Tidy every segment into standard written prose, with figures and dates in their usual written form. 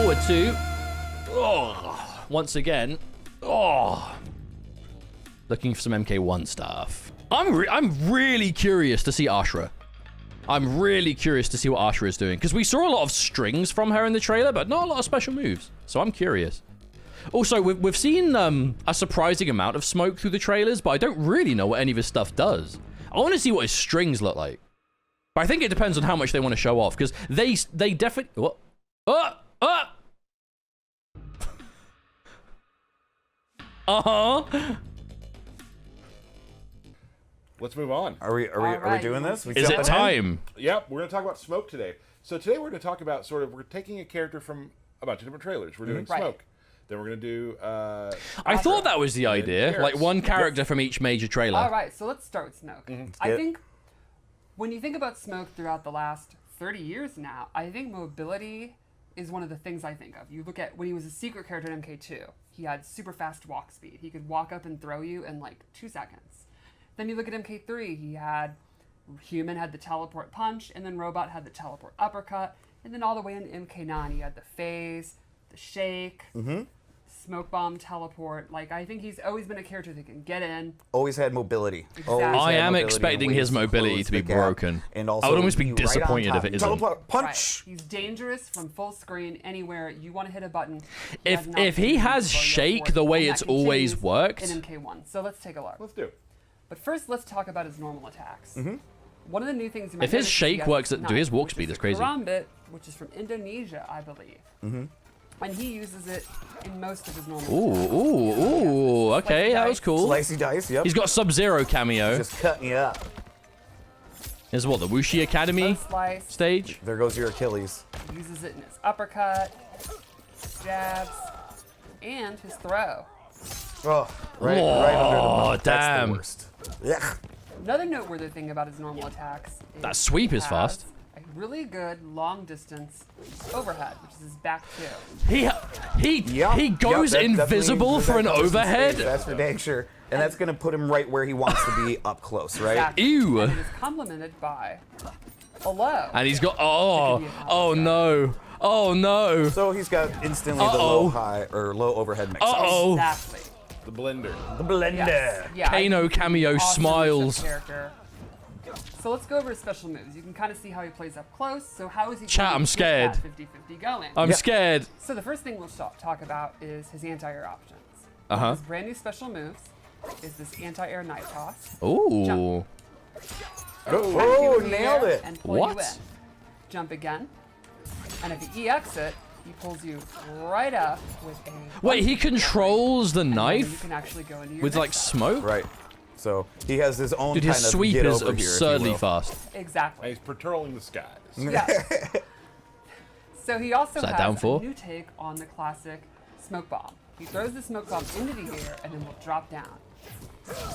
forward to, once again, looking for some MK1 stuff. I'm really curious to see Ashrah. I'm really curious to see what Ashrah is doing, because we saw a lot of strings from her in the trailer, but not a lot of special moves. So I'm curious. Also, we've seen a surprising amount of smoke through the trailers, but I don't really know what any of his stuff does. I want to see what his strings look like. But I think it depends on how much they want to show off, because they definitely... What? Uh-huh. Let's move on. Are we doing this? Is it time? Yep, we're going to talk about Smoke today. So today we're going to talk about we're taking a character from a bunch of different trailers. We're doing Smoke. Then we're going to do... I thought that was the idea. Geras. Like one character from each major trailer. All right, so let's start with Smoke. I think when you think about Smoke throughout the last 30 years now, I think mobility is one of the things I think of. You look at when he was a secret character in MK2, he had super fast walk speed. He could walk up and throw you in like 2 seconds. Then you look at MK3, he had Human had the teleport punch, and then Robot had the teleport uppercut, and then all the way into MK9 he had the phase, the shake, smoke bomb teleport. Like, I think he's always been a character that can get in. Always had mobility. Exactly. I am expecting his mobility to be broken. And also I would almost be disappointed if it isn't. Teleport punch. Right. He's dangerous from full screen anywhere you want to hit a button. If he has shake the way it's always worked. In MK1. So let's take a look. Let's do. But first, let's talk about his normal attacks. One of the new things you might If his notice shake is works, knife, his walk which speed is is crazy. Kombat, which is from Indonesia, I believe. And he uses it in most of his normal attacks. Ooh, okay, that was cool. Slicey dice, yep. He's got Sub-Zero cameo. Just cutting you up. This is what, the Wuxi Academy Slice. stage? There goes your Achilles. He uses it in his uppercut, jabs, and his throw. Oh, right under the mouth. Damn. That's the worst. Yeah. Another noteworthy thing about his normal attacks is That sweep he is has fast. A really good long distance overhead, which is his back two. He goes invisible for an overhead? That's for dang sure. And that's going to put him right where he wants to be up close, right? Exactly. Ew. And it is complemented by a low. And he's got, oh no. So he's got instantly the low overhead mix. Exactly. The blender. The blender. Yes. Yeah, Kano cameo awesome smiles. character. So let's go over his special moves. You can kind of see how he plays up close. So how is he Chat, I'm scared. 50-50 going? I'm scared. So the first thing we'll talk about is his anti-air options. Uh-huh. His brand new special moves is this anti-air night toss. Ooh. Jump. Oh, You nailed here it. And pull What? you in. Jump again. And if you EX it, he pulls you right up with a... Wait, he controls the and then you knife can actually go into your with like next smoke? Right. So he has his own Dude, kind his of sweep get is over here, if you absurdly will. fast. step. Exactly. And he's patrolling the skies. Yeah. So he also that has down a for? new take on the classic smoke bomb. He throws the smoke bomb into the air and then will drop down.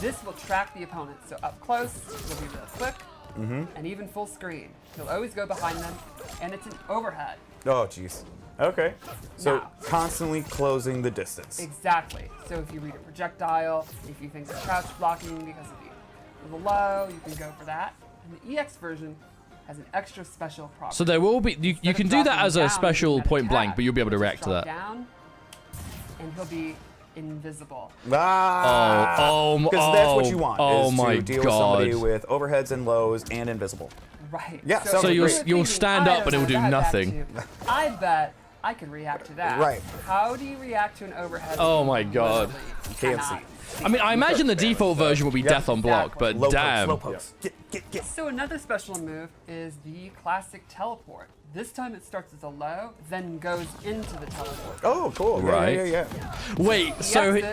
This will track the opponent, so up close, he'll be real quick, and even full screen. He'll always go behind them, and it's an overhead. Oh, jeez. Okay. So Now. constantly closing the distance. Exactly. So if you read a projectile, if you think they're crouch blocking because of the low, you can go for that. And the EX version has an extra special property. So there will be, you can do that as a special point blank, but you'll be able to react to that. Down, and he'll be invisible. Because that's what you want. Oh is my to deal with somebody god. with overheads and lows and invisible. Right. Yeah, So you'll stand up and it will do nothing. I bet I could react to that. Right. How do you react to an overhead? Oh my god. You can't cannot. I mean, I imagine the default version will be death on block, but Low damn. pokes, low pokes. Get. So another special move is the classic teleport. This time it starts as a low, then goes into the teleport. Oh, cool. Right. Yeah. Wait, so, You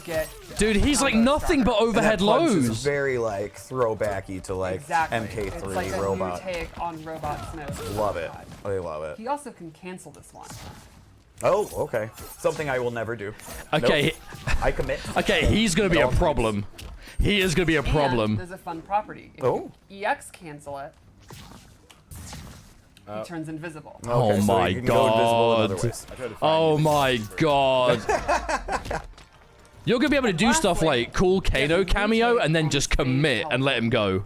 get dude, he's like nothing but overhead And that punch is lows. very like throwbacky to like exactly. MK3 it's like a robot. new take on robot smoke. Love it. I love it. He also can cancel this one. Oh, okay. Something I will never do. Okay, Nope. I commit. okay, he's gonna be a problem. He is gonna be a And problem. there's a fun property. If Oh. you EX cancel it, he turns invisible. Oh Okay, so my you can go invisible in other god. ways. I tried to find Oh you. my god. You're gonna be able to do stuff Lastly, like cool Kano there's a cameo retake and then on just stage commit and let him go.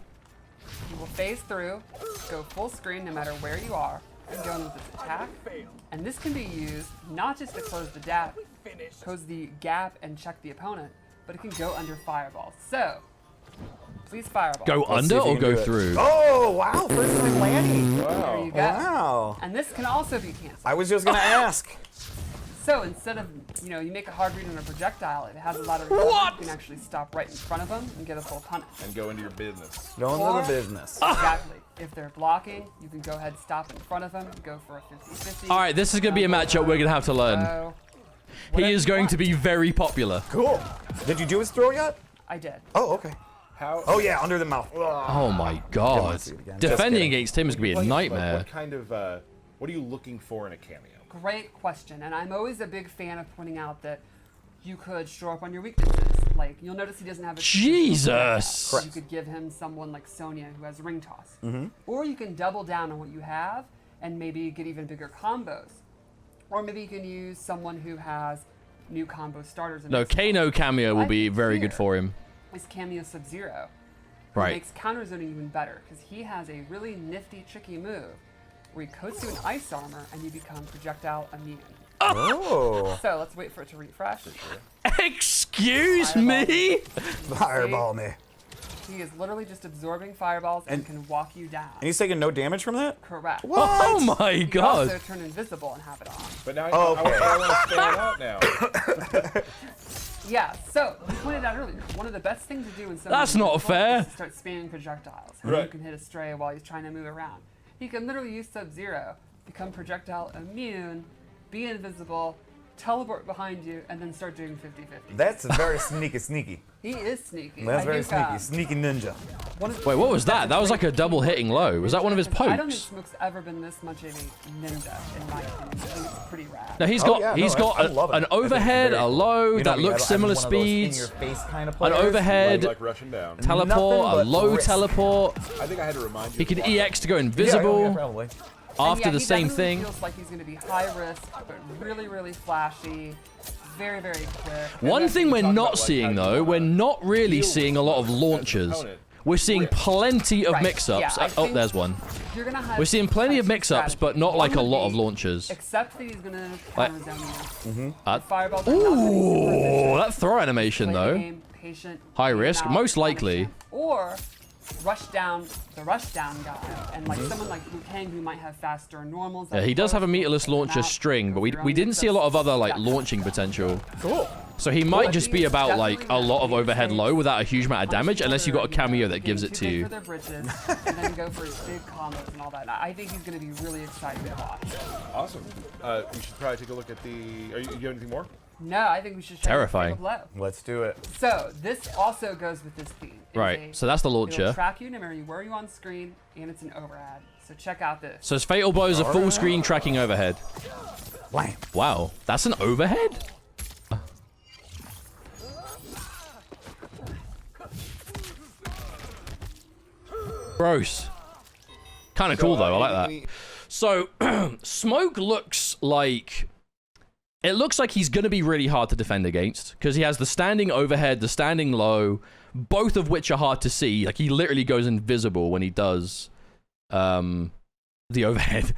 He will phase through, go full screen no matter where you are, and go in with its attack. And this can be used not just to close the gap and check the opponent, but it can go under fireballs. So, please fireball. Go Let's see under if you or can go do it. through? Oh, wow. First time landing. There you go. Wow. And this can also be canceled. I was just going to ask. So instead of, you make a hard read on a projectile, if it has a lot of recovery, you can actually stop right in front of them and get a full punish. And go into your business. Go into Or- the business. Exactly. If they're blocking, you can go ahead, stop in front of them, go for a 50-50. All right, this is going to be a matchup we're going to have to learn. So, He whatever is you going want. to be very popular. Cool. Did you do his throw yet? I did. Oh, okay. How? Oh, yeah, under the mouth. Oh my god. see it again. Just Defending kidding. against him is going to be a Playing Smoke, nightmare. What kind of? What are you looking for in a cameo? Great question. And I'm always a big fan of pointing out that you could shore up on your weaknesses. Like, you'll notice he doesn't have a Jesus. You could give him someone like Sonya who has ring toss. Or you can double down on what you have and maybe get even bigger combos. Or maybe you can use someone who has new combo starters. No, Kano cameo will be think very good here for him. is Cameo Sub-Zero. Right. It makes counter zoning even better because he has a really nifty, tricky move where he coats you in ice armor and you become projectile immune. Oh. So let's wait for it to refresh. Excuse me? Fireball me. He is literally just absorbing fireballs and can walk you down. And he's taking no damage from that? Correct. Oh my You can god. also turn invisible and have it on. But now Oh, okay. I want to stand out now. Yeah, so you pointed out earlier, one of the best things to do when That's not fair. is to start spamming projectiles. And Right. you can hit a stray while he's trying to move around. He can literally use Sub-Zero, become projectile immune, be invisible, teleport behind you, and then start doing 50-50. That's very sneaky. He is sneaky. That's I very think, sneaky. Sneaky ninja. one of- Wait, what was that? That was like a double hitting low. Was that one of his I don't think pokes? Smoke's ever been this much of a ninja, in my opinion. I think it's pretty rad. No, he's Oh, got yeah, he's no, got I love it. an I think it's overhead, very a cool. low You know that me, looks I'm similar one of those speeds, in-your-face kind of an players. overhead, Like rushing down. teleport, Nothing a but low risk. teleport. I think I had to remind you. He can of the EX to go Yeah, invisible probably. And after yeah, the he same definitely thing. feels like he's going to be high risk, but really, really flashy. Very, very quick. One that's thing what we're we talked not about, like, seeing how you though, we're wanna not really deal seeing a lot of with launches. opponent. We're seeing plenty of Right, mix-ups. yeah, I Oh, think- there's one. You're gonna have We're seeing plenty of two mix-ups, but strategies. not like a One would lot of be, launches. Except that he's gonna counter zone you. Uh, Fireballs are not gonna be super Ooh, efficient. that throw animation Play the though. game, patient, High in and risk, out, most punish likely. him. Or rush down the rush down guy, and like someone like Liu Kang who might have faster normals. Yeah, he does have a meterless launcher string, but we didn't see a lot of other like launching potential. Cool. So he might just be He's about like a definitely lot of gonna overhead be low without a huge amount of damage, unless you got a cameo that gives it to you. you. For their bridges, and then go for his big combos and all that. I think he's going to be really exciting to watch. Awesome. We should probably take a look at the. You have anything more? No, I think we should. Terrifying. Blow. Let's do it. So this also goes with this theme. It is Right, so that's the It'll launcher. track you no matter where you on screen, and it's an overhead. So check out this. So his fatal blow is a full screen tracking overhead. Wham. Wow, that's an overhead? Gross. Kind of cool though, I like that. So, Smoke looks like... It looks like he's going to be really hard to defend against, because he has the standing overhead, the standing low, both of which are hard to see. Like, he literally goes invisible when he does the overhead.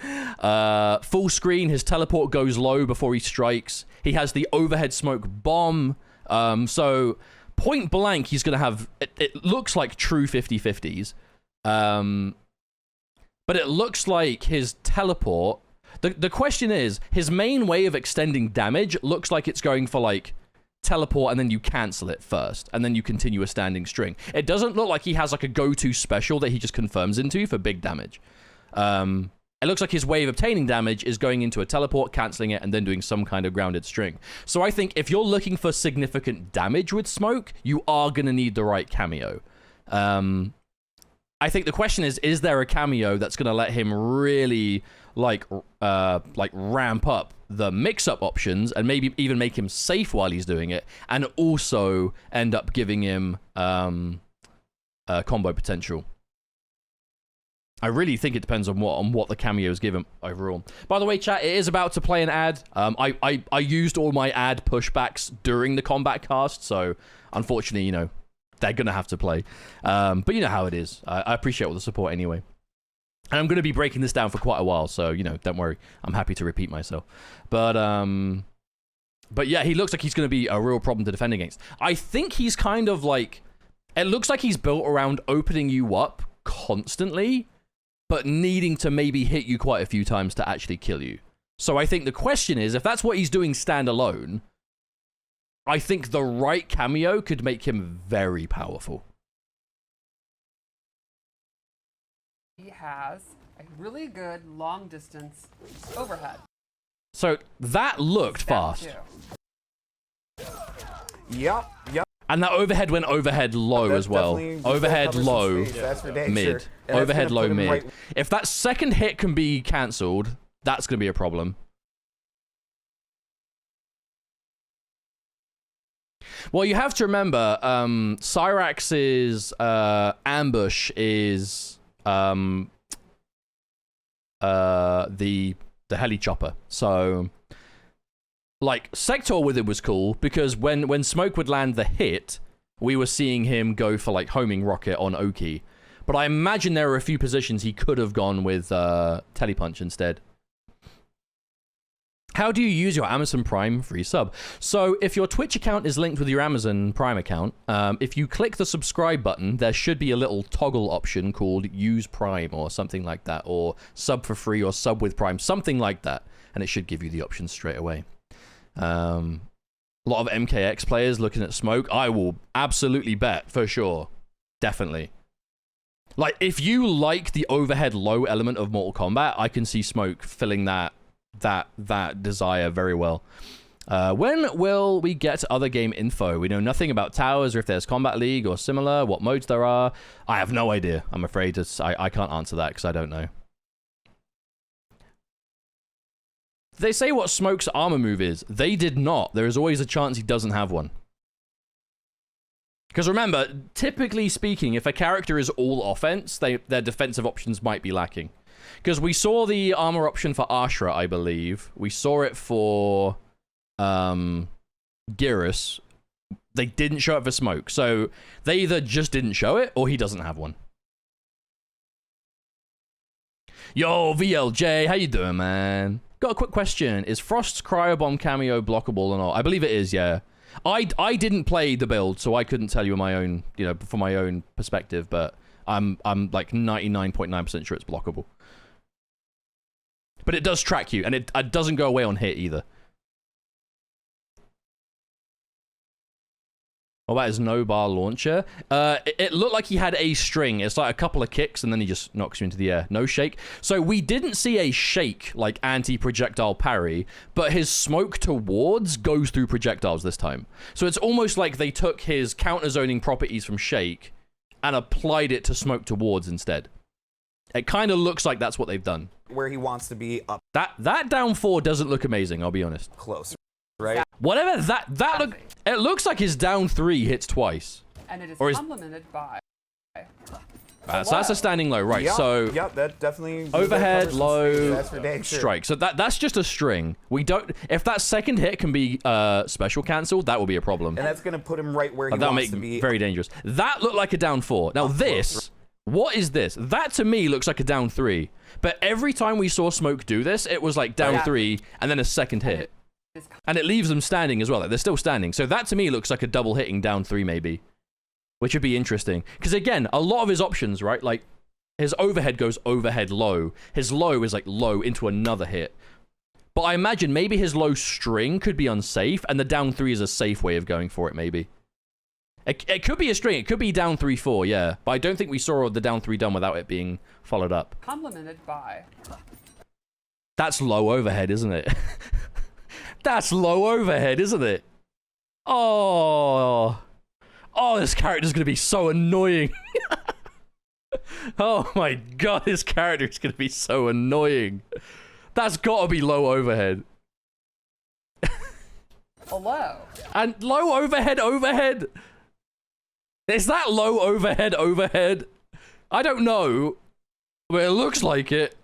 Full screen, his teleport goes low before he strikes. He has the overhead smoke bomb. So, point blank, he's going to have... It looks like true 50-50s. But it looks like his teleport... The question is, his main way of extending damage looks like it's going for, like, teleport and then you cancel it first, and then you continue a standing string. It doesn't look like he has, like, a go-to special that he just confirms into for big damage. It looks like his way of obtaining damage is going into a teleport, canceling it, and then doing some kind of grounded string. So I think if you're looking for significant damage with Smoke, you are going to need the right cameo. I think the question is there a cameo that's going to let him really... like ramp up the mix-up options and maybe even make him safe while he's doing it, and also end up giving him combo potential. I really think it depends on what the cameos give him overall. By the way, chat, it is about to play an ad. I used all my ad pushbacks during the Kombat cast, so unfortunately, you know, they're gonna have to play. But you know how it is. I appreciate all the support anyway. And I'm going to be breaking this down for quite a while, so, you know, don't worry. I'm happy to repeat myself. But yeah, he looks like he's going to be a real problem to defend against. I think he's kind of like... It looks like he's built around opening you up constantly, but needing to maybe hit you quite a few times to actually kill you. So I think the question is, if that's what he's doing standalone, I think the right cameo could make him very powerful. He has a really good long distance overhead. So that looked fast. Yep. And that overhead went overhead low as well. Overhead low, mid. Overhead low, mid. Right. If that second hit can be cancelled, that's going to be a problem. Well, you have to remember, Cyrax's ambush is the heli chopper. So, like, Sector with it was cool because when Smoke would land the hit, we were seeing him go for like homing rocket on Oki. But I imagine there are a few positions he could have gone with Telepunch instead. How do you use your Amazon Prime free sub? So if your Twitch account is linked with your Amazon Prime account, if you click the subscribe button, there should be a little toggle option called Use Prime or something like that, or sub for free or sub with Prime, something like that. And it should give you the options straight away. A lot of MKX players looking at Smoke. I will absolutely bet, for sure. Definitely. Like, if you like the overhead low element of Mortal Kombat, I can see Smoke filling that desire very well. When will we get other game info? We know nothing about towers or if there's Combat League or similar, what modes there are. I have no idea. I'm afraid I can't answer that because I don't know. They say what Smoke's armor move is. They did not. There is always a chance he doesn't have one. Because remember, typically speaking, if a character is all offense, their defensive options might be lacking. Because we saw the armor option for Ashrah, I believe. We saw it for Geras. They didn't show it for Smoke. So they either just didn't show it, or he doesn't have one. Yo, VLJ, how you doing, man? Got a quick question. Is Frost's Cryobomb cameo blockable or not? I believe it is, yeah. I didn't play the build, so I couldn't tell you my own, you know, from my own perspective, but I'm like 99.9% sure it's blockable. But it does track you, and it doesn't go away on hit either. Oh, that is no bar launcher. It looked like he had a string. It's like a couple of kicks, and then he just knocks you into the air. No shake. So we didn't see a shake, like anti-projectile parry, but his smoke towards goes through projectiles this time. So it's almost like they took his counter-zoning properties from shake and applied it to smoke towards instead. It kind of looks like that's what they've done. Where he wants to be up. That down 4 doesn't look amazing, I'll be honest. Close, right? Whatever it looks like his down 3 hits twice. And it is complemented by... So that's a standing low, right? Yep, so yep, that definitely overhead low that's for dang sure. strike. So that's just a string. We don't. If that second hit can be special cancelled, that will be a problem. And that's gonna put him right where he wants to be. Very dangerous. That looked like a down 4. Now this, what is this? That to me looks like a down 3. But every time we saw Smoke do this, it was like down 3 and then a second hit. And it leaves them standing as well. Like they're still standing. So that to me looks like a double hitting down 3 maybe. Which would be interesting. Because again, a lot of his options, right? Like his overhead goes overhead low. His low is like low into another hit. But I imagine maybe his low string could be unsafe. And the down 3 is a safe way of going for it maybe. It could be a string. It could be down 3-4, yeah. But I don't think we saw the down 3 done without it being followed up. Complemented by... That's low overhead, isn't it? That's low overhead, isn't it? Oh, this character's going to be so annoying. Oh my god, this character is going to be so annoying. That's got to be low overhead. Low. And low overhead. Is that low overhead? I don't know, but it looks like it.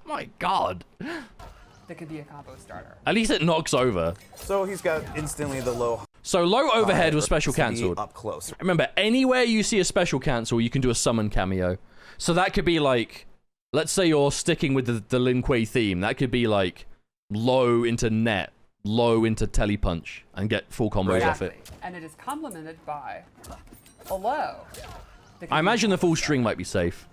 My god. That could be a combo starter. At least it knocks over. So he's got instantly the low. So low overhead was special cancelled. Up close. Remember, anywhere you see a special cancel, you can do a summon cameo. So that could be like, let's say you're sticking with the Lin Kuei theme. That could be like low into net, low into telepunch, and get full combos off it. And it is complemented by a low. I imagine the full string might be safe.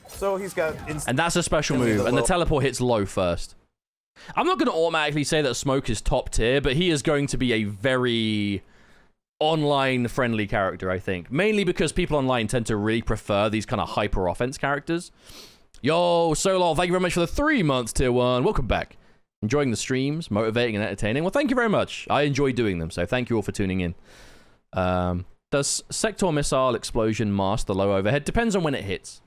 So he's got... And that's a special move, and the teleport hits low first. I'm not going to automatically say that Smoke is top tier, but he is going to be a very online-friendly character, I think. Mainly because people online tend to really prefer these kind of hyper-offense characters. Yo, Solol, thank you very much for the 3 months, tier 1. Welcome back. Enjoying the streams, motivating and entertaining. Well, thank you very much. I enjoy doing them, so thank you all for tuning in. Does Sector Missile Explosion mask the low overhead? Depends on when it hits.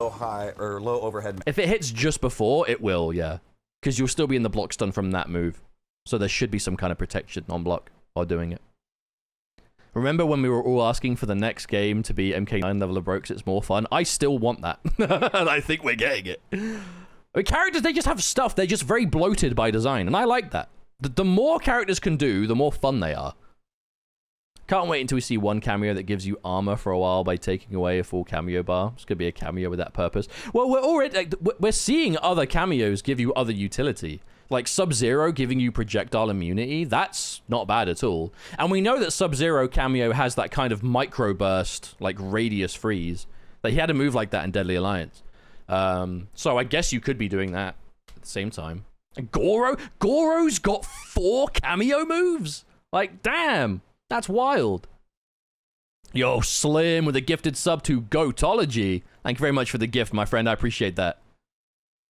Low high or low overhead. If it hits just before, it will, yeah. Because you'll still be in the block stun from that move. So there should be some kind of protection on block while doing it. Remember when we were all asking for the next game to be MK9 level of broke 'cause it's more fun? I still want that. And I think we're getting it. I mean, characters, they just have stuff. They're just very bloated by design. And I like that. The more characters can do, the more fun they are. Can't wait until we see one cameo that gives you armor for a while by taking away a full cameo bar. It's gonna be a cameo with that purpose. Well, we're already like, we're seeing other cameos give you other utility, like Sub-Zero giving you projectile immunity. That's not bad at all. And we know that Sub-Zero cameo has that kind of micro burst, like radius freeze. That he had a move like that in Deadly Alliance. So I guess you could be doing that at the same time. And Goro's got 4 cameo moves. Like, damn. That's wild. Yo, Slim with a gifted sub to Goatology. Thank you very much for the gift, my friend. I appreciate that.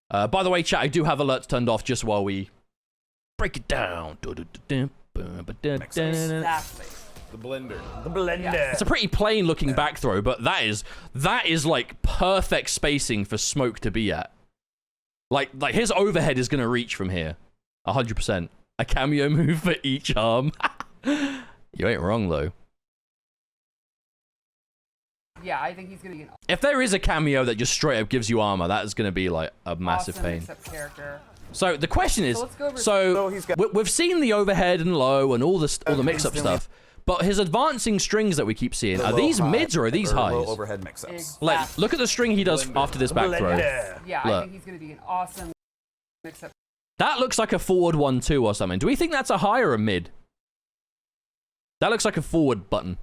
By the way, chat, I do have alerts turned off just while we break it down. Exactly. The blender. The blender. Yeah. It's a pretty plain looking back throw, but that is like perfect spacing for Smoke to be at. Like his overhead is gonna reach from here. 100%. A cameo move for each arm. You ain't wrong, though. Yeah, I think he's going to be an If there is a cameo that just straight up gives you armor, that is going to be, like, a massive awesome pain. Character. So, the question is, let's go over So he's got- we've seen the overhead and low and all the mix-up stuff, but his advancing strings that we keep seeing, are these mids or are these highs? Low overhead mix-ups. Exactly. Like, look at the string he does after this back throw. Yeah, Look. I think he's going to be an awesome mix-up. That looks like a forward 1-2 or something. Do we think that's a high or a mid? That looks like a forward button.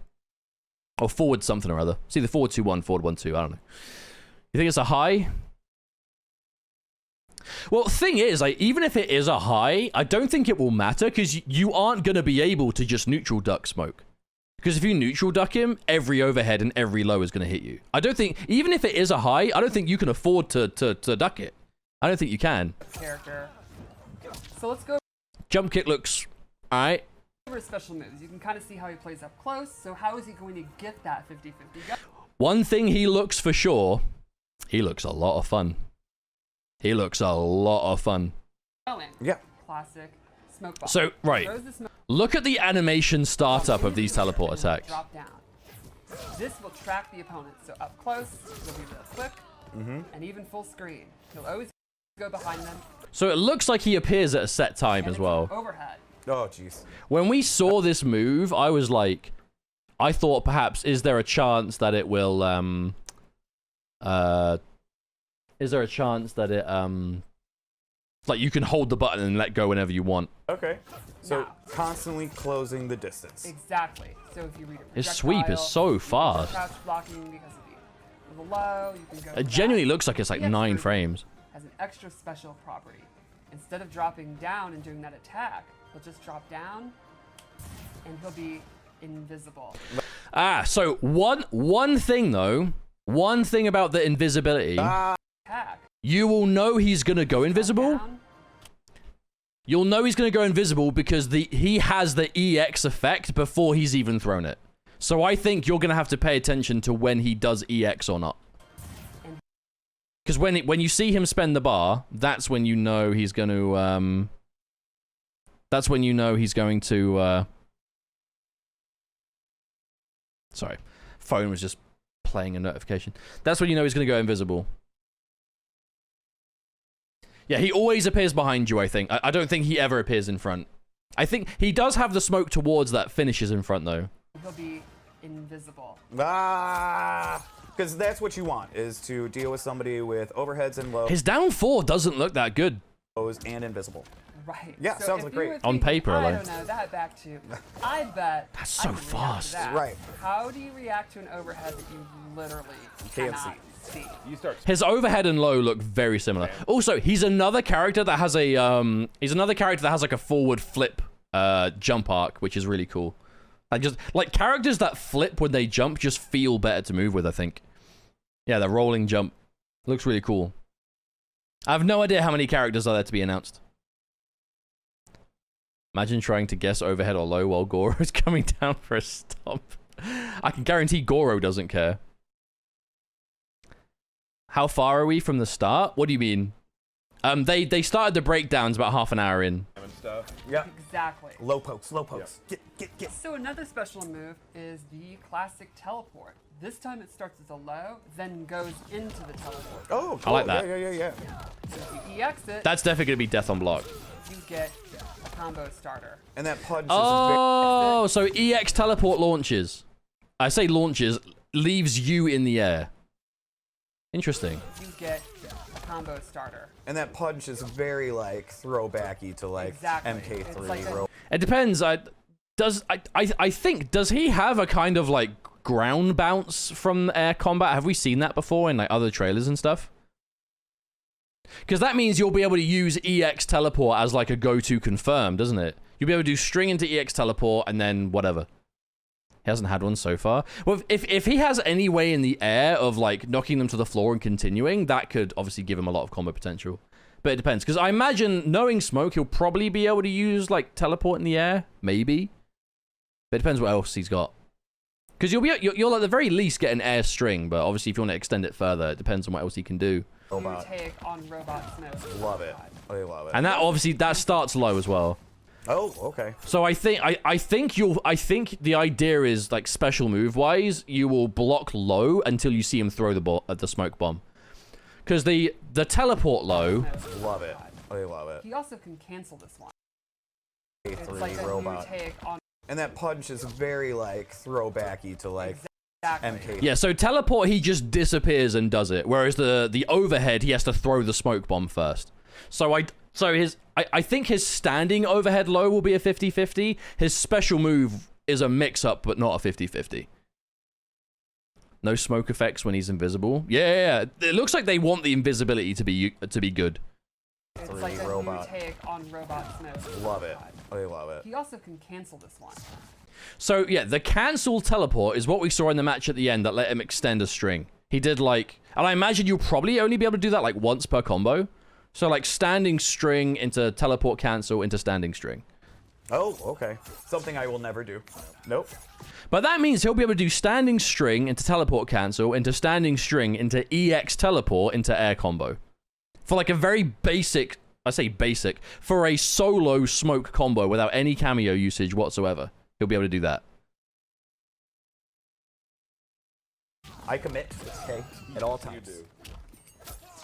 Or forward something or other. See the forward 2-1, forward 1-2. I don't know. You think it's a high? Well, thing is, like, even if it is a high, I don't think it will matter because you aren't going to be able to just neutral duck Smoke. Because if you neutral duck him, every overhead and every low is going to hit you. I don't think, even if it is a high, I don't think you can afford to duck it. I don't think you can. Character. So let's go Jump kick looks alright. over special moves. You can kind of see how he plays up close. So how is he going to get that 50-50? One thing he looks for sure, he looks a lot of fun. He looks a lot of fun. Yeah. Classic smoke bomb. So, right. Throws the smoke Look at the animation startup of these teleport and attacks. Drop down. This will track the opponent. So up close, he'll be real quick, and even full screen. He'll always go behind them. So it looks like he appears at a set time And as it's well. Overhead. Oh, jeez. When we saw this move, I was like, I thought perhaps, is there a chance that it will, is there a chance that it, like you can hold the button and let go whenever you want? Okay. So Now. constantly closing the distance. Exactly. So if you read a His sweep is so projectile, fast. crouch blocking because of the low, you can go It genuinely back. looks like it's like The 9 expert frames. Has an extra special property. Instead of dropping down and doing that attack, he'll just drop down and he'll be invisible. Ah, so one thing though, one thing about the invisibility, Attack. you will know he's gonna go invisible. Down, You'll know he's gonna go invisible because he has the EX effect before he's even thrown it. So I think you're gonna have to pay attention to when he does EX or not. Because when you see him spend the bar, that's when you know he's going to that's when you know he's going to sorry, phone was just playing a notification. That's when you know he's going to go invisible. Yeah, he always appears behind you, I think. I don't think he ever appears in front. I think he does have the smoke towards that finishes in front, though. He'll be invisible. Because that's what you want, is to deal with somebody with overheads and lows His down 4 doesn't look that good. and invisible. Right. Yeah, so sounds if like you great. were On thinking, paper, I like- don't know, that back to, I bet. That's so I can react to fast. that. Right. How do you react to an overhead that you literally Can't cannot see? You start. His overhead and low look very similar. Also, he's another character that has a like a forward flip jump arc, which is really cool. Like characters that flip when they jump just feel better to move with, I think. Yeah, the rolling jump looks really cool. I have no idea how many characters are there to be announced. Imagine trying to guess overhead or low while Goro is coming down for a stomp. I can guarantee Goro doesn't care. How far are we from the start? What do you mean? They started the breakdowns about half an hour in. And stuff. Yep. Exactly. Low pokes, low pokes. Get. So another special move is the classic teleport. This time it starts as a low, then goes into the teleport. Oh, cool. I like that. Yeah. So if you EX it, That's definitely gonna be death on block. you get a combo starter. And that punch Oh, so EX teleport launches. I say launches, leaves you in the air. Interesting. You get a combo starter. and that punch is very like throwbacky to like Exactly. MK3. It's like a- It depends. I think, does he have a kind of like ground bounce from air combat? Have we seen that before in like other trailers and stuff? Because that means you'll be able to use EX teleport as like a go-to confirm, doesn't it? You'll be able to do string into EX teleport and then whatever. He hasn't had one so far. Well, if he has any way in the air of like knocking them to the floor and continuing, that could obviously give him a lot of combo potential. But it depends, because I imagine knowing Smoke, he'll probably be able to use like teleport in the air, maybe. But it depends what else he's got. Because you'll at the very least get an air string, but obviously if you want to extend it further, it depends on what else he can do. Robot. Take on Robot Smoke. Love it. I love it. And that obviously that starts low as well. Oh, okay. So I think the idea is like special move wise, you will block low until you see him throw the smoke bomb. Because the teleport low. Love it. I love it. He also can cancel this one. It's A3 like a robot. new take on And that punch is very like throwbacky to like exactly. MK. Yeah, so teleport he just disappears and does it, whereas the overhead he has to throw the smoke bomb first. I think his standing overhead low will be a 50-50. His special move is a mix-up, but not a 50-50. No smoke effects when he's invisible. Yeah. It looks like they want the invisibility to be good. It's 3 like a robot. new take on Robot Smoke. Love it. I love it. He also can cancel this one. So yeah, the cancel teleport is what we saw in the match at the end that let him extend a string. He did like, and I imagine you'll probably only be able to do that like once per combo. So like standing string into teleport cancel into standing string. Oh, okay. Something I will never do. Nope. But that means he'll be able to do standing string into teleport cancel into standing string into EX teleport into air combo. For like a very basic, I say basic, for a solo smoke combo without any cameo usage whatsoever. He'll be able to do that. I commit, okay, at all You times. do.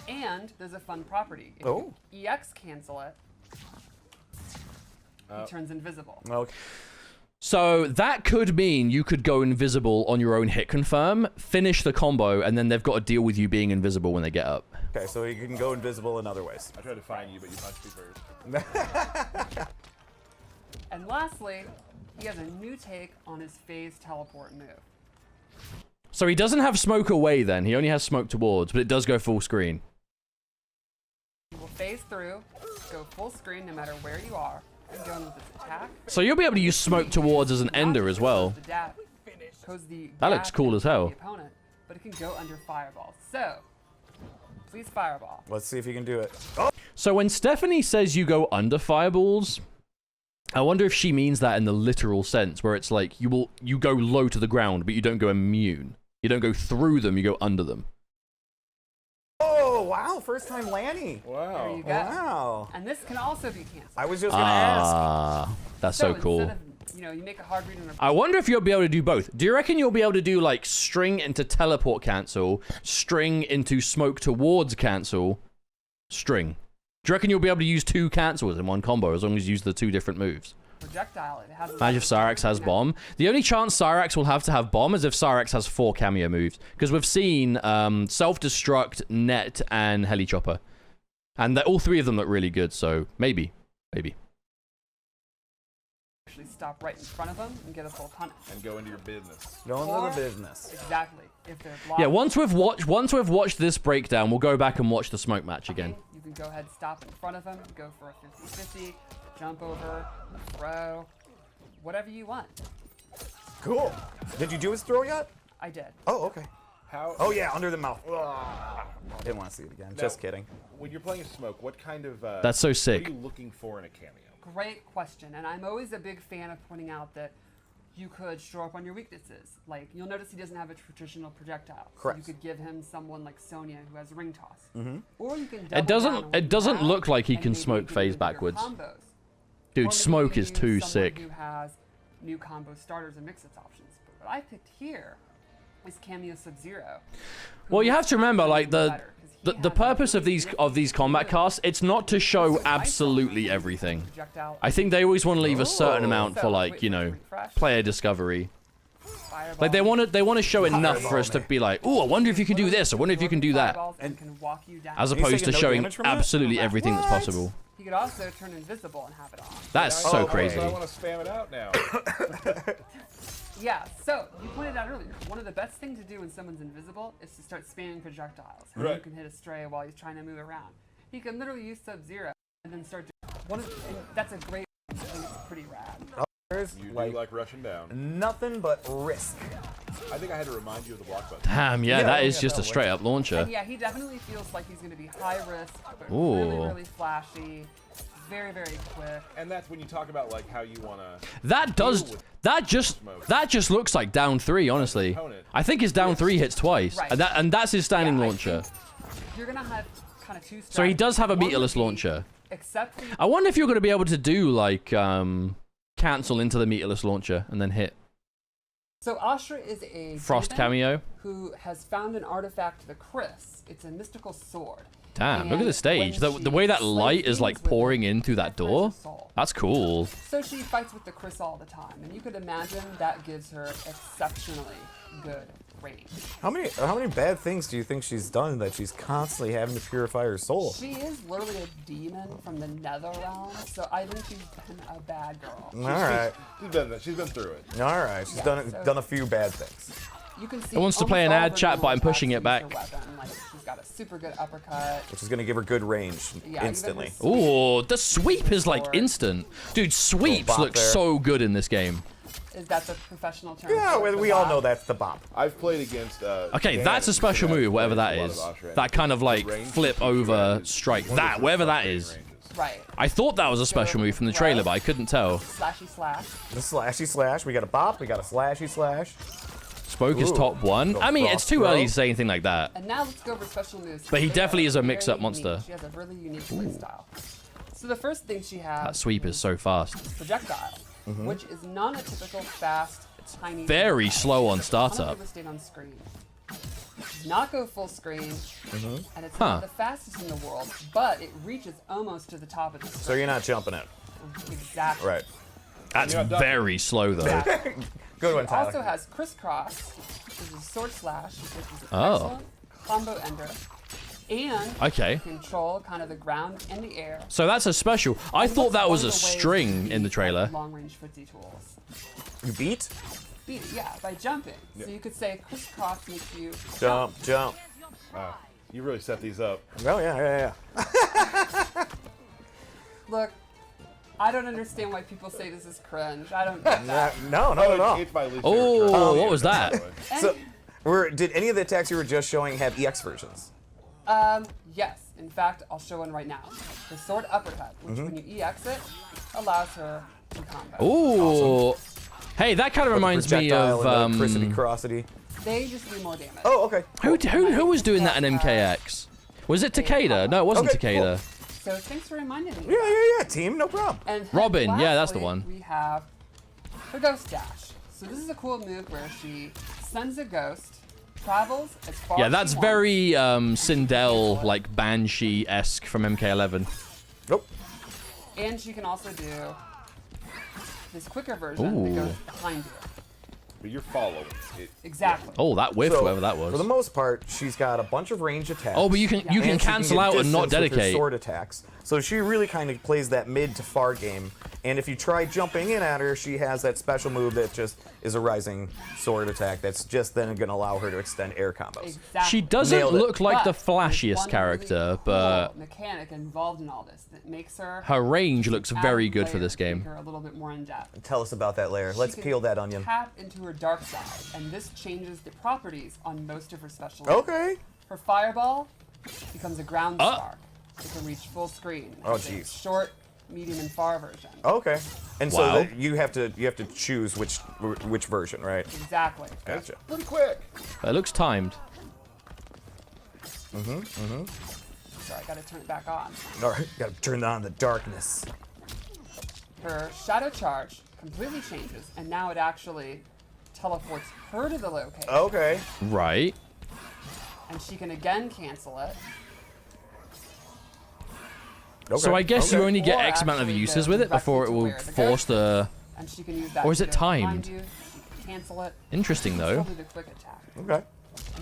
And there's a fun property. If Oh. you EX cancel it, he turns invisible. Okay. So that could mean you could go invisible on your own hit confirm, finish the combo, and then they've got to deal with you being invisible when they get up. Okay, so you can go invisible in other ways. I tried to find you, but you punched me first. And lastly, he has a new take on his phase teleport move. So he doesn't have smoke away then, he only has smoke towards, but it does go full screen. He will phase through, go full screen no matter where you are, and go in with its attack. So you'll be able to use smoke towards as an ender as well. The dab, the That looks dab cool as hell. The opponent, but it can go under fireball. So, please fireball. Let's see if you can do it. So when Stephanie says you go under fireballs, I wonder if she means that in the literal sense, where it's like you go low to the ground, but you don't go immune. You don't go through them, you go under them. Oh, wow, first time Lanny. There Wow. you go. Wow. And this can also be canceled. I was just gonna ask. Ah, that's so cool. Instead of, you make a hard read on a I wonder if you'll be able to do both. Do you reckon you'll be able to do like string into teleport cancel, string into smoke towards cancel, string? Do you reckon you'll be able to use two cancels in one combo as long as you use the two different moves? projectile. It has a lot Imagine of if Cyrax has bomb. The only chance Cyrax will have to have bomb is if Cyrax has 4 cameo moves. Because we've seen self-destruct, net, and heli chopper. And all 3 of them look really good, so maybe. Maybe. Actually stop right in front of them and get a full punish. And go into your business. Going Or- to the business. Exactly. If they're blocked, Yeah, once we've watched this breakdown, we'll go back and watch the smoke match again. you can go ahead, stop in front of them, go for a 50-50, jump over, throw, whatever you want. Cool. Did you do his throw yet? I did. Oh, okay. How? Oh yeah, under the mouth. Didn't want to see it again. Now, Just kidding. When you're playing a smoke, what kind of That's so sick. What are you looking for in a cameo? Great question, and I'm always a big fan of pointing out that you could show up on your weaknesses. Like, you'll notice he doesn't have a traditional projectile. So Correct. you could give him someone like Sonya who has ring toss. Mm-hmm. Or you can It double doesn't- down on it what you doesn't have, look like he and can maybe smoke you can phase do bigger backwards. combos. Or Dude, maybe smoke you is use too someone sick. Who has new combo starters and mix-ups options. But what I picked here is Cameo Sub-Zero. Well, you have to remember, like, the purpose of these combat casts, it's not to show absolutely everything. I think they always want to leave a certain amount for, like, you know, player discovery. Like, they want to show enough for us to be like, oh, I wonder if you can do this, I wonder if you can do that, as opposed to no showing damage from that? absolutely everything that's possible. He could also turn invisible and have it on. That's so Okay, crazy. So I want to spam it out now. Yeah, so you pointed out earlier, one of the best things to do when someone's invisible is to start spamming projectiles. And Right. you can hit a stray while he's trying to move around. He can literally use Sub-Zero and then start doing and that's a great I think it's pretty rad. There's You do like rushing down. nothing but risk. I think I had to remind you of the block button. Damn, yeah, Yeah, that is yeah, just a that straight up launcher. And yeah, he definitely feels like he's going to be high risk, but Ooh. really, really flashy, very, very quick. And that's when you talk about like how you want to. That just looks like down 3, honestly. I think his down 3 hits twice. Right. And that's his standing Yeah, I launcher. think you're going to have kind of two So he does have a strategies. One meterless would be launcher. Except for I wonder if you're going to be able to do like cancel into the meterless launcher and then hit So Ashrah is a frost demon cameo. who has found an artifact, the Chris. It's a mystical sword. Damn, look at And the stage. when The she way that slays light is like demons with pouring it, in through that it door. affects her soul. That's cool. So she fights with the Chris all the time, and you could imagine that gives her exceptionally good range. How many bad things do you think she's done that she's constantly having to purify her soul? She is literally a demon from the nether realm, so I think she's been a bad girl. All right, She's been through it. all right. She's Yeah, done a few bad things. You can see It wants to play almost an all ad of her chat, normal but I'm pushing attacks it back. use her weapon. Like, she's got a super good uppercut. Which is gonna give her good range Yeah, instantly. even her Ooh, the sweep is like instant. Dude, sweeps bop look there. so good in this game. Is that the professional term? Yeah, for it? we The all bop? know that's the bop. I've played against. Okay, Dan, that's a special who has move, whatever that played a is. lot of Ashrah, That kind of like the range flip that she over has is strike. one of That, the whatever that frustrating is. ranges. Right. I thought that was a special move from the trailer, but I couldn't tell. Slashy slash. The slashy slash. We got a bop. We got a slashy slash. Spoke is Ooh. top 1. Go I mean, it's frost too throw. early to say anything like that. And now let's go over special moves. But he They're definitely is a very mix-up unique. monster. She has a really unique playstyle. So the first thing she has That sweep is so fast. projectile, which is not a typical fast, tiny. Very projectile. slow on It's startup. stayed on screen. Does not go full screen, and it's Huh. not the fastest in the world, but it reaches almost to the top of the screen. So you're not jumping it. Exactly. Right. That's You're not done. very slow, though. Exactly. Good one, It Tyler. also has crisscross, which is a sword slash, which is an Oh. excellent combo ender, and Okay. control kind of the ground and the air. So that's a special. I thought that was a One of the ways string to in the beat trailer. Long-range footsie tools. You beat? Beat it, yeah, by jumping. So you could say crisscross makes you Jump, jump. You really set these up. Oh yeah. Look, I don't understand why people say this is cringe. I don't get that. No, not at all. It's my least Oh, favorite term. what was that? So, did any of the attacks you were just showing have EX versions? Yes. In fact, I'll show one right now. The sword uppercut, which when you EX it, allows her to combo. Ooh. Hey, that kind of reminds me of Crissity Crossity. They just do more damage. Oh, okay. who was doing that in MKX? Was it Takeda? No, it wasn't Okay, cool. Takeda. So thanks for reminding me. Yeah, team, no problem. And Robin, yeah, that's the lastly, one. We have her ghost dash. So this is a cool move where she sends a ghost, travels as far Yeah, as that's she wants, very Sindel, like Banshee-esque from MK11. Nope. and she can also do this quicker version that goes behind you. But you're following it. Exactly. Oh, that whiff, So, whoever that was. For the most part, she's got a bunch of range attacks. Oh, but you can and she cancel get out and not distance with her dedicate. sword attacks. So she really kind of plays that mid to far game. And if you try jumping in at her, she has that special move that just is a rising sword attack that's just then going to allow her to extend air combos. Exactly. She doesn't Nailed it. look like the But there's flashiest one character, really but cool mechanic involved in all this that makes her her range looks add very a good for layer this to make game. her a little bit more in depth. Tell us about that layer. Let's She can peel that onion. Tap into her dark side, and this changes the properties on most of her special. Okay. Her fireball becomes a ground Oh. spark. It can reach full screen. Oh, It's a jeez. Short, medium, and far version. Okay. And Wow. so that you have to choose which version, right? Exactly. Gotcha. Pretty quick. It looks timed. So I gotta turn it back on. All right. Got to turn on the darkness. Her shadow charge completely changes, and now it actually teleports her to the location, Okay. Right. and she can again cancel it. Okay. So I guess you okay. only get Or X amount of actually uses go with it directly before it to will where the force ghost the... And she can use that. Or is to it go behind timed? You. She can cancel it. Interesting, though. She'll do the quick attack. Okay.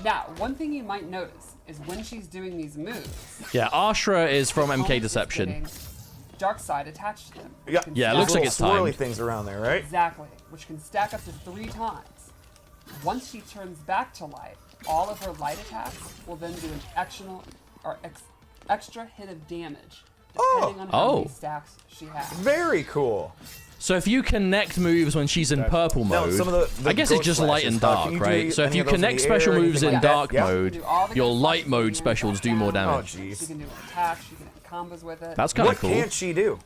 Now, one thing you might notice is when she's doing these moves, Yeah, Ashrah is from MK opponent is Deception. getting dark side attached to them. Yeah. Yeah, it Those looks like Little it's swirly timed. things around there, right? Exactly, which can stack up to 3 times. Once she turns back to light, all of her light attacks will then do an extra hit of damage, depending on how many stacks she has. Very cool. So if you connect moves when she's in purple Now, mode, some of the I guess ghost it's just light flashes, and can dark, you do right? So if any you of those in connect the special air or moves anything in like that? dark Yeah. mode, You can do all the your ghost light flashes mode and specials do drop more down. Oh, damage. She jeez. can do attacks, she can hit combos with it. That's kind What of cool. can't she do?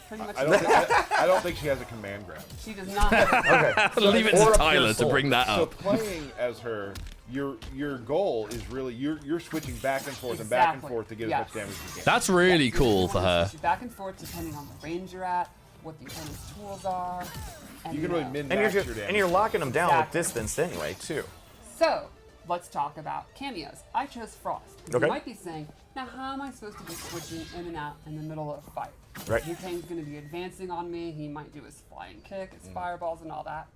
Pretty much I don't think she has a command grab. she does not. Okay. Leave it Or to up Tyler your to soul. bring that So up. playing as her, your goal is really you're switching back and forth and back and Exactly. forth to get Yes. as much damage as you can. That's really Yes, cool you for wanna her. switch back and forth depending on the range you're at, what the opponent's tools are. And, You can really know. min And you're max your just damage. and you're locking them down Exactly. with distance anyway, too. So, let's talk about cameos. I chose Frost. Okay. You might be saying, now how am I supposed to be switching in and out in the middle of a fight? Right. Liu Kang's going to be advancing on me. He might do his flying kick, his fireballs, and all that.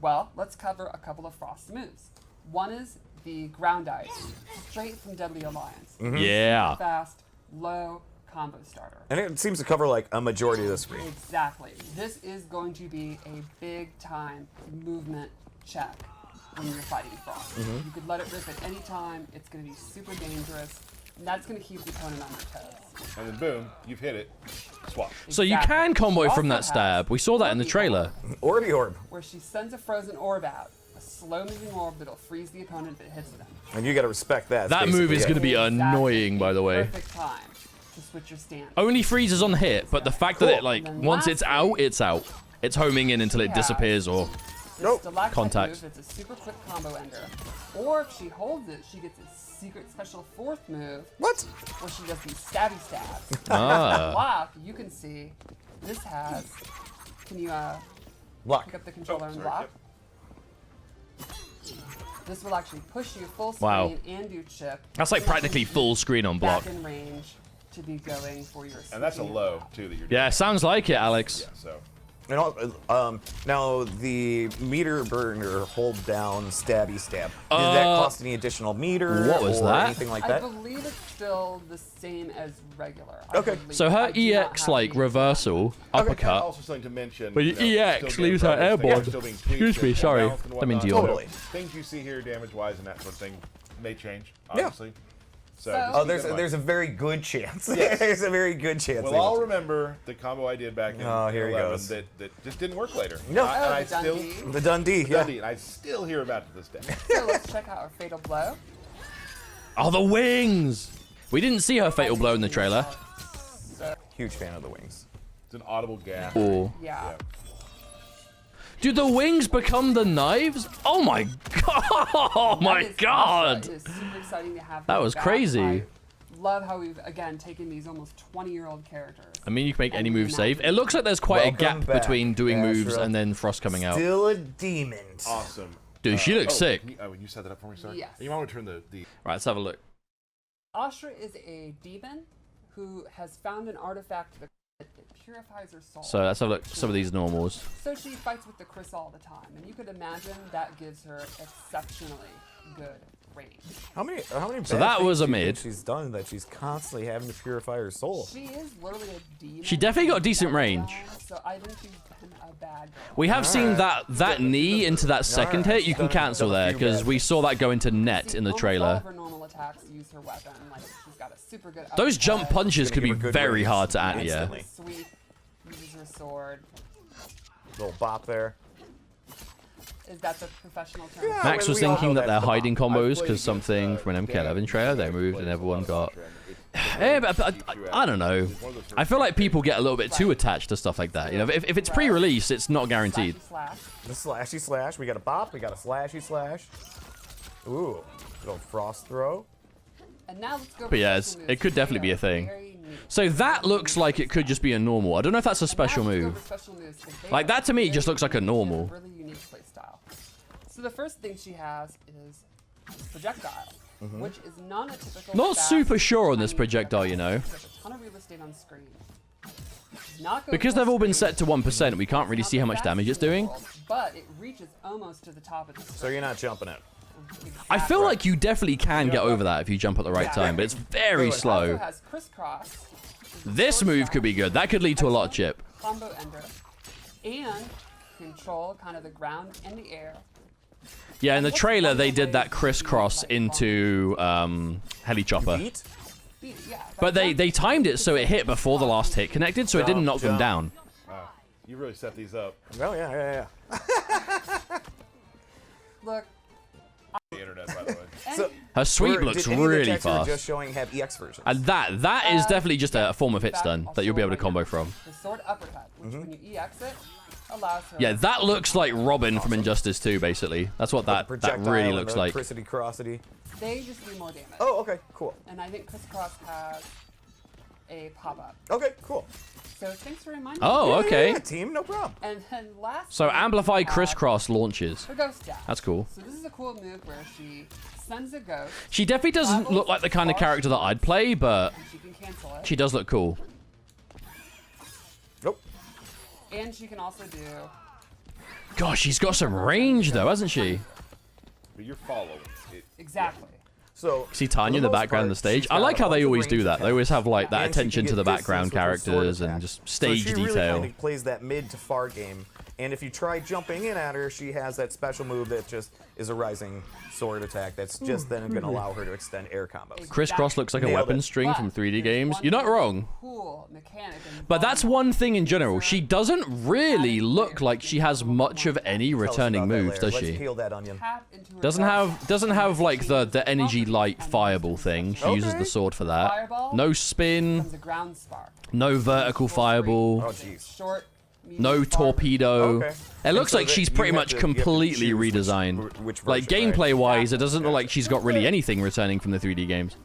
Well, let's cover a couple of Frost moves. One is the ground ice, straight from Deadly Alliance. Yeah. Fast, low combo starter. And it seems to cover like a majority of the screen. Exactly. This is going to be a big time movement check when you're fighting Frost. You could let it rip at any time. It's going to be super dangerous. And that's going to keep the opponent on their toes. And then boom, you've hit it. Swap. So you Exactly. can combo She from also that has stab. We saw that in the Orby trailer. Orb, Orby Orb. where she sends a frozen orb out, a slow-moving orb that'll freeze the opponent if it hits them. And you got to respect that. That move is going to be Exactly. annoying, by the way. Perfect time to switch your stance. Only freezes on hit, but the fact that it, like, And then once it's lastly- out, it's out. It's homing in until it Yeah. disappears or... Nope. Stalactite Contact. move, it's a super quick combo ender. Or if she holds it, she gets a secret special 4th move What? where she does these stabby stabs. Ah. Block, you can see this has. Can you Lock. pick up the controller and sorry, block? This will actually push you full screen Wow. and do chip. That's like practically full screen on block. Back in range to be going for your. And that's a switching low attack. too that you're doing. Yeah, sounds like it, Alex. Yeah. So And now the meter burner hold down stabby stab. Did that cost any additional meter? What was or that? Anything like I that? believe it's still the same as regular. Okay. So her EX, like, reversal, uppercut. also something to mention. But you know, EX still leaves getting her progress, things airborne. are still being tweaked, Excuse me, they're sorry. balanced and Didn't mean to whatnot. yawn. Totally. Things you see here damage-wise and that sort of thing may change, Yeah. obviously. So, So- just Oh, keep that in mind. there's a very good chance. Yes. There's a very good chance. Well, they I'll will. remember the combo I did back in Oh, here he 11 goes. that just didn't work later. No. And I the still Dundee. The Dundee. Yeah. Dundee, and I still hear about it to this day. So let's check out our fatal blow. Oh, the wings! We didn't see her fatal blow in the trailer. Huge fan of the wings. It's an audible gasp. Oh. Yeah. Yeah. Do the wings become the knives? Oh my god! Oh my That is god! awesome. It is super exciting to have That them was back. crazy. I love how we've again taken these almost 20-year-old characters. I mean, you can make any And move safe. reimagine It looks like there's quite Welcome a gap back, between doing moves Ashrah. and then Frost coming out. Still a demon. Awesome. Dude, she looks sick. You set that up for me, sorry? Yes. You might want to turn the Right, let's have a look. Ashrah is a demon who has found an artifact that It purifies her soul. So let's have a look at some of these normals. So she fights with the Chris all the time, and you could imagine that gives her exceptionally good range. How many So bad that was things a do you think mid. she's done that she's constantly having to purify her soul. She is literally a demon. She definitely got in decent that range. realm, so I think she's been a bad girl. We have seen that knee into that second hit. You can Done- cancel done a there few because bad we saw that go into net See, in the almost all trailer. of her normal attacks use her weapon. Like she's got a super good. Those jump uppercut, punches could be give her good very range hard to add. Yeah. instantly. Sweet. Uses her sword. Little bop there. Is that the professional term? Yeah. Max was we all thinking know that they're that's the hiding I've combos played because something against, from an MK11 Dan, trailer they who moved plays and a everyone lot got. of Ashrah, Yeah, but I don't know. I feel like people get a little bit too attached to stuff like that. You know, if it's pre-release, it's not guaranteed. Slash. The slashy slash. We got a bop. We got a slashy slash. Ooh. Little frost throw. And now let's go. But yeah, for it's- special it moves. could definitely be a They are thing. very neat. So that looks like it could just be a normal. I don't know if that's a And now special let's go move. for special moves, 'cause they Like, are that to me very just looks like a unique. They have normal. Really unique play style. So the first thing she has is this projectile, which is not a typical. Not fast, super sure on this tiny projectile, you know. There's a ton of real estate on screen. Does not go Because full they've all been screen. set to 1%, we can't really Not see how the much damage it's fastest in the doing. world, but it reaches almost to the top of the So you're not jumping it. I feel like you definitely can get over that if you jump at the right time, but it's very Wait, Also slow. has crisscross. This move could be good. That could lead to a lot of chip. Combo ender. And control kind of the ground and the air. Yeah, in the trailer they did that crisscross into heli chopper. Beat? Beat it, yeah. But they timed it so it hit before the last hit connected, so it didn't knock them Jump. down. Wow, you really set these up. Oh, yeah. Look. The internet, by the way. And So, Her sweep Did looks any of the really checks you were fast. just showing have EX versions. And that is definitely just a form of hit back, stun I'll that you'll be show able to right combo now. from. The sword uppercut, which when you EX it, allows her. Yeah, that looks like Robin from Injustice 2, basically. That's what that Projectile really and looks the like. Crissity-crossity. They just do more damage. Oh, okay, cool. And I think crisscross has a pop up. Okay, cool. So thanks for reminding Oh, me. okay. Yeah, team, no problem. And then last. So amplify crisscross launches. Her ghost dash. That's cool. So this is a cool move where she sends a ghost She definitely doesn't look like the kind of character that I'd play, but and she can cancel it. she does look cool. Nope. And she can also do. Gosh, she's got some range though, hasn't she? But you're following it. Exactly. So, See for Tanya in the most background of the part, stage. she's I got like a how they bunch of always do range that. They always have like that and she attention can to the get background distance with her sword characters and attack. just stage so she detail. Really kinda plays that mid to far game, and if you try jumping in at her, she has that special move that just is a rising sword attack. That's just then going to allow her to extend air combos. Crisscross looks like a Nailed weapon it. string from But 3D there's games. one You're not wrong. Cool mechanic. But that's one thing in general. She doesn't really look like she has much of any Tell us returning about that moves, later. does Let's she? peel that onion. Tap into her Doesn't have like the the energy light fireball thing. She uses the sword for that. Fireball No spin, becomes a ground spark. no vertical fireball, Oh, jeez. Short. medium, no far. torpedo. Okay. It And looks so like that she's you pretty have much to- you have to completely choose redesigned. which Like version, right? gameplay-wise, it doesn't look like she's got really anything returning from the 3D games.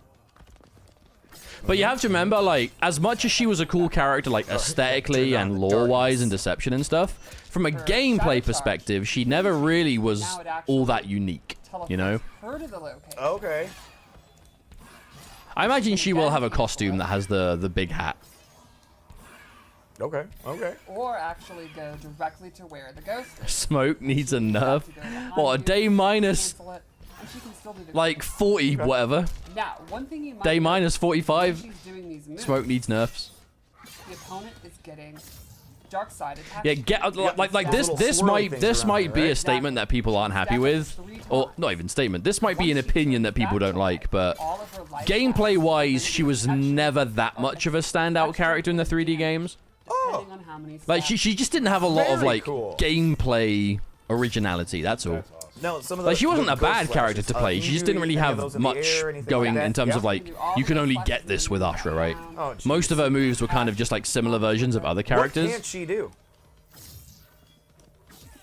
But you have to remember, like, as much as she was a cool character, like, aesthetically and lore-wise and deception and stuff, from a gameplay perspective, she never really was all that unique, you know? Her to the location. Okay. I imagine she will have a costume that has the big hat. Okay. Okay. Or actually go directly to where the ghost is. Smoke needs a nerf. To go behind What, a you, day minus, cancel it, and she can still do the like, 40 whatever? Now, one thing you might Day notice minus when 45? she's doing these moves, Smoke needs nerfs. the opponent is getting dark side attacks. Yeah, get like this. Little This swirly might things around it, be a right? statement that people aren't happy with, or not even statement. This might be an opinion that people don't like, but All of her life gameplay-wise, stats, she was never that much of a standout character in the 3D games. depending on how many Like she just didn't have a lot of Very like cool. gameplay originality. That's all. No, some of Like she the wasn't a ghost bad slashes, character to play. can She you just do didn't really any of have those in the much air or anything going like that? in terms Yeah. of like you can only get this with Ashrah, right? Oh, jeez. Most of her moves were kind of just like similar versions of other What characters. can't she do?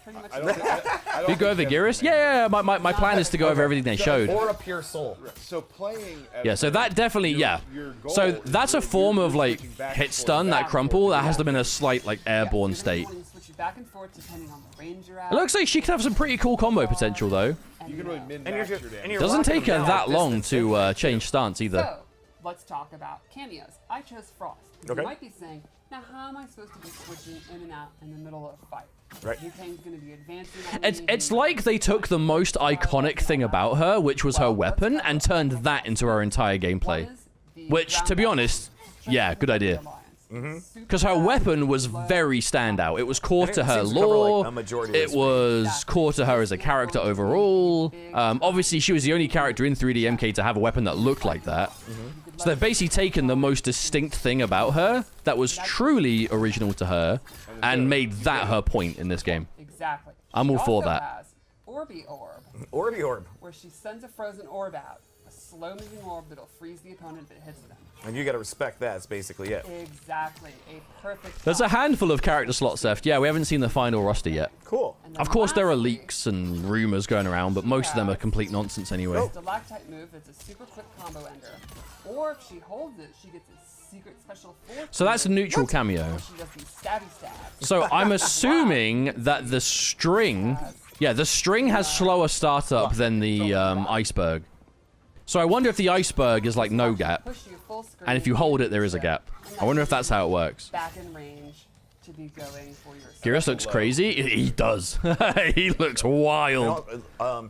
pretty much. I don't think, I don't We go over think that's Geras? Yeah. My plan is to go over everything they showed. Or a pure soul. So playing. As Yeah, so her, that definitely, your- yeah. your goal So is that's a really- form you're of like switching back hit and forth, stun, back that and crumple, forth. that has them in a slight like airborne state. You switch back and forth depending on the range you're at. It looks like she could have some pretty cool combo potential though. You can really min And you're max just your damage. and you're Doesn't locking take her them down that at long distance to anyway. change stance either. So, let's talk about cameos. I chose Frost. Okay. You might be saying, Now, how am I supposed to be switching in and out in the middle of a fight? Right. Liu-Kang's going to be advancing on me. It's like they took the most iconic thing about her, which was her weapon, and turned that into her entire gameplay. Which, to be honest, yeah, good idea. Because her weapon was very standout. It was core to her seems to cover, lore. like, a majority of It the was core to her as a character overall. Obviously, she was the only character in 3D MK to have a weapon that looked like that. So they've basically taken the most distinct thing about her that was truly original to her and made that her point in this game. Exactly. I'm all for that. Has Orby Orb, Orby Orb. where she sends a frozen orb out, a slow-moving orb that'll freeze the opponent if it hits them. And you gotta respect that, that's basically it. Exactly. A perfect There's a shot. handful of character slots left. Yeah, we haven't seen the final roster yet. Cool. And then Of course, there are lastly, leaks and rumors going around, but most of them are complete nonsense anyway. Stalactite move that's a super quick combo ender. Or if she holds it, she gets a secret special force. So that's a neutral cameo. Where she does these stabby stabs. So I'm assuming that the string, yeah, the string has slower startup than the iceberg. So I wonder if the iceberg is like no gap, Push you full screen, and if you hold it, there is a gap. I wonder if that's how it works. back in range to be going for your Geras looks crazy. He does. He looks wild.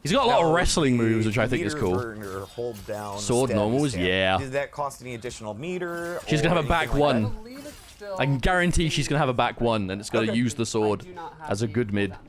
He's got a lot of now, wrestling moves, which I think is meter cool. burner, hold down, Sword stabby normals, stab. yeah. Did that cost any additional meter? She's or gonna have a back anything like one. I believe it's still I can guarantee she's gonna have a back one, and it's gonna Okay. use the sword I do not have as a the good mid. cooldown times.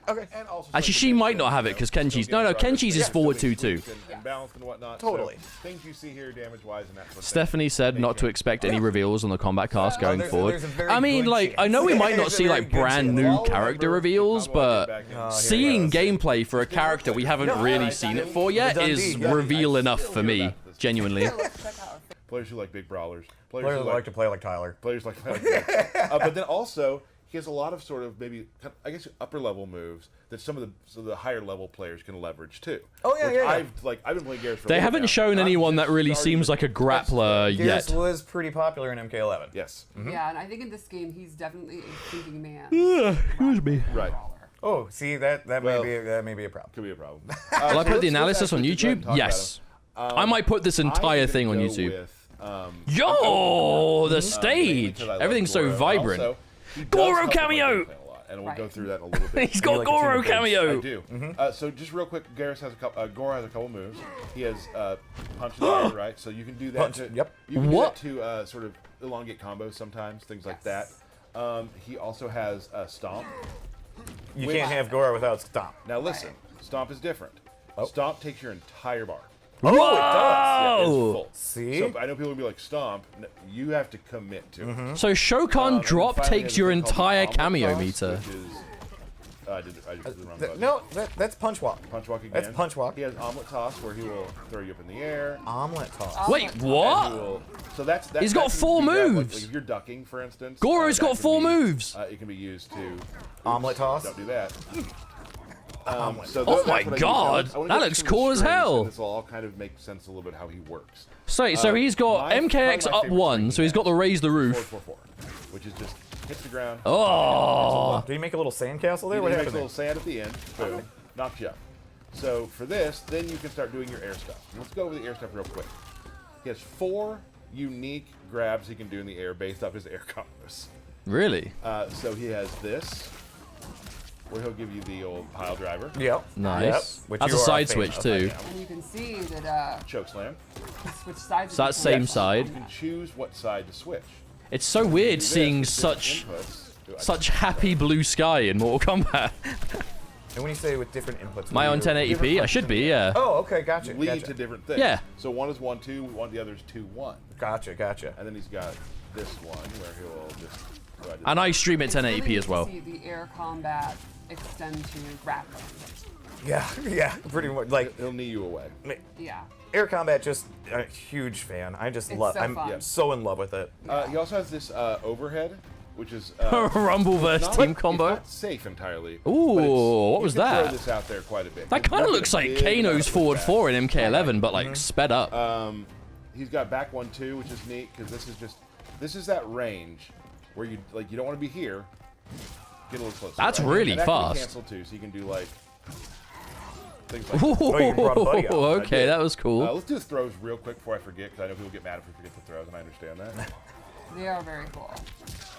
Okay. And also Actually, so she you might can, not have it, you know, 'cause still Kenji's- get no, progress, Kenji's is but forward still be 2-2. sweet and balanced and whatnot. Totally. So things you see here damage-wise and that sort of thing. Stephanie said not to expect any reveals on the combat cast going there's a- forward. there's a very I mean, good like, I know we chance. might not There's a see very like good brand chance. new I'll character remember the reveals, combo I but did back in. here we seeing go. gameplay for a character we haven't really seen it for yet The is Dundee, yeah. reveal enough for me, genuinely. Check out our Players who like big brawlers. Players who like to play like Tyler. Players like but then also he has a lot of sort of maybe I guess upper level moves that some of the higher level players can leverage too. Oh, yeah, Which yeah, yeah. I've been playing Geras for a They little haven't now. shown I'm anyone just that really starting seems to like a test grappler that. yet. Geras was pretty popular in MK11. Yes. Yeah, and I think in this game he's definitely a thinking man. Excuse me. Right. Oh, see that Well- may be a problem. Could be a problem. Will I put the analysis on YouTube? Yes. I might put this entire thing on YouTube. Yo, the stage! Everything's so vibrant. Goro cameo! And we'll Right. go through that in a little bit. He's got like a Goro team of cameo. I do. So just real quick, Geras has a couple. Goro has a couple moves. He has punch in the air, right? So you can do that. Punch, To, yep. You can What? do that to sort of elongate combos sometimes, things like that. He also has stomp. You Which- can't have Gora without Stomp. Now listen, stomp is different. Stomp takes your entire bar. Oh, it does. Yeah, it's Whoa! full. See? So I know people will be like stomp. You have to commit to it. So Shokan And then drop finally takes has your a thing called the entire omelet cameo toss, meter. Which is, I just did the wrong button. No, that's Punch Walk. Punch walk again. That's punch walk. He has omelet toss where he will throw you up in the air. Omelet toss. Wait, And he what? will, so that's He's that got can 4 be grabbed, like, moves. if you're ducking, for instance. Goro's that got can 4 be- moves. It can be used to Omelet toss. Don't do that. So Oh that's my what I use. God, I wanna that get looks some of the cool as strings, hell. and this will all kind of make sense a little bit how he works. So he's got my- MKX probably my up favorite 1, string so he's got the he raise the has, roof. 4-4-4, which is just hits the ground. Oh, Did he make a little sandcastle there? He What makes a happened little there? sand at the end. Boom. Knocks you up. So for this, then you can start doing your air stuff. Let's go over the air stuff real quick. He has 4 unique grabs he can do in the air based off his air combos. really? So he has this, where he'll give you the old pile driver, Yep. Nice. Yep. Which That's a you are side fan switch of. too. And you can see that choke slam. he switched sides. So that's same You side. can choose what side to switch. It's so weird Do this seeing with different such inputs. such happy blue sky in Mortal Kombat. And when you say with different inputs, My what on do you- 1080p, I should be, yeah. Oh, okay, gotcha. lead Gotcha. to different things. Yeah. So one is 1-2, the other is 2-1, Gotcha. and then he's got this one where he'll just. Go ahead And I stream at It's really 1080p neat as well. to see the air combat extend to grappling. Yeah, yeah, pretty much. Like he'll knee you away. Yeah. air combat, just a huge fan. I just It's love. so I'm fun. so in love with it. He also has this overhead, which is Rumbleverse not- team it's combo. not safe entirely. Ooh, but it's- what you was can that? Throw this out there quite a bit. That It's kind of not looks gonna like big amount Kano's of forward impact. 4 in MK11, but like sped up. He's got back 1-2, which is neat because this is that range where you don't want to be here. Get a little closer. That's right? really And that can be fast. Cancel too, so you can do like things like. Ooh, that. you brought a buddy out. okay, that was cool. Let's do the throws real quick before I forget, because I know people get mad if we forget the throws, and I understand that. They are very cool.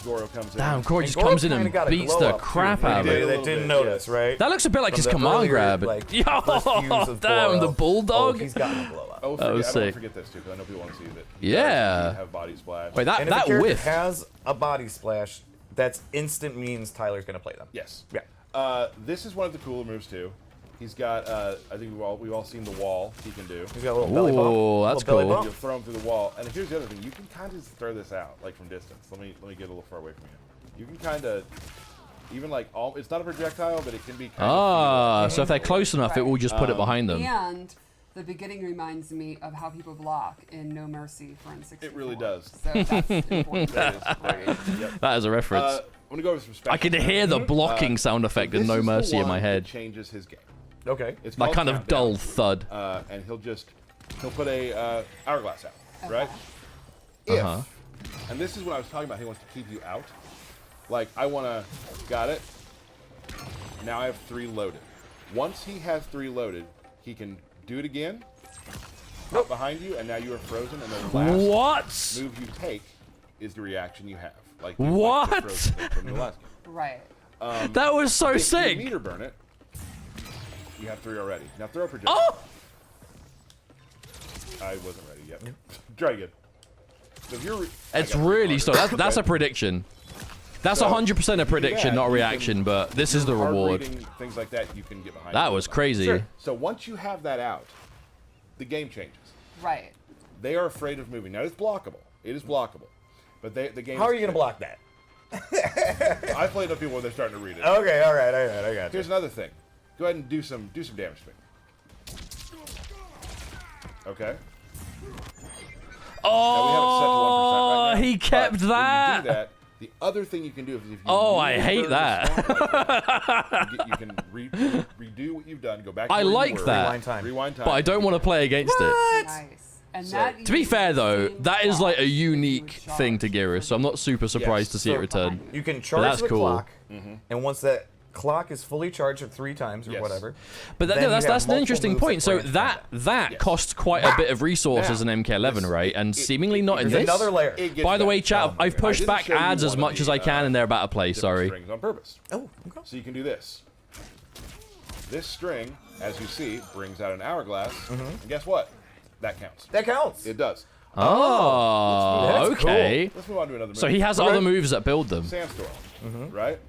Goro comes in. Damn, Corey And just Goro comes in kinda and got a beats glow the up, too. crap out of did. it. A That little didn't bit, notice, yes. right? That looks a bit like From his the command earlier, grab. like, Yo, first views of damn, the Goro. bulldog. Oh, he's gotten a glow up. Oh, That was I don't sick. forget this too, because I know people want to see that. Yeah. You have body splash. Wait, And if a that character whiff. has a body splash, that's instant means Tyler's gonna play them. Yes. Yeah. This is one of the cooler moves too. He's got. I think we've all seen the wall he can do. He's got a little belly bump. Ooh, that's little belly cool. bump. You'll throw him through the wall, and here's the other thing: you can kind of just throw this out, like from distance. Let me get a little far away from you. You can kind of, even like it's not a projectile, but it can be. So if they're close enough, it will just put it behind them. And the beginning reminds me of how people block in No Mercy for N64. It really does. So that's important. That is great. Yep. That is a reference. I'm gonna go over some special. I can hear the blocking sound effect in This No is the Mercy in one my that head. changes his game. Okay. It's That called kind of Countdown. dull thud. And he'll put a hourglass out, right? Uh-huh. And this is what I was talking about. He wants to keep you out. Like got it. Now I have 3 loaded. Once he has 3 loaded, he can do it again. Up behind you, and now you are frozen. And the last What? move you take is the reaction you have. Like What? Like the frozen thing from the last game. Right. That was so If you sick. meter burn it, you have 3 already. Now throw a projectile. Oh! I wasn't ready yet. Try again. So if you're It's really slow. That's a prediction. That's So, 100% a prediction, not a you reaction, can- but this is the hard reward. reading, things like that, you can get behind. That it. was crazy. Sure. So once you have that out, the game changes. Right. They are afraid of moving. Now it's blockable. It is blockable, but the game. How are you gonna block that? I played with people when they're starting to read it. Okay, all right, I got you. Here's another thing. Go ahead and do some damage to me. Okay. Oh, Now we have it set to 1% right now, he kept but that. When you do that, the other thing you can do is if you Oh, I really hate burn that. the swamp like that, you can redo what you've done. Go back. To I where you like were, that. Rewind time. Rewind time. But I don't want to play against it. Nice. And So- that To be uses fair, the though, same that is like a clock unique you would thing to charge Geras, so I'm not super surprised to see it So- return. You can charge that's the cool. clock, and once that clock is fully charged at 3 times or Yes. whatever. But then no, you that's have an multiple interesting moves point. So branch that combat. Yes. costs quite a bit of resources Now, in MK11, this- right? And it- seemingly not in There's this. another layer. It gets By the way, better. chat, Oh my I've God. pushed I didn't back show you ads as one of much as the, I can, and they're about to play. different Sorry. strings on purpose. Oh, okay. So you can do this. This string, as you see, brings out an hourglass, and guess what? That counts. That counts. It does. Oh, That's cool. okay. Let's move on to another move. So he has other moves that build them. Sandstorm, right?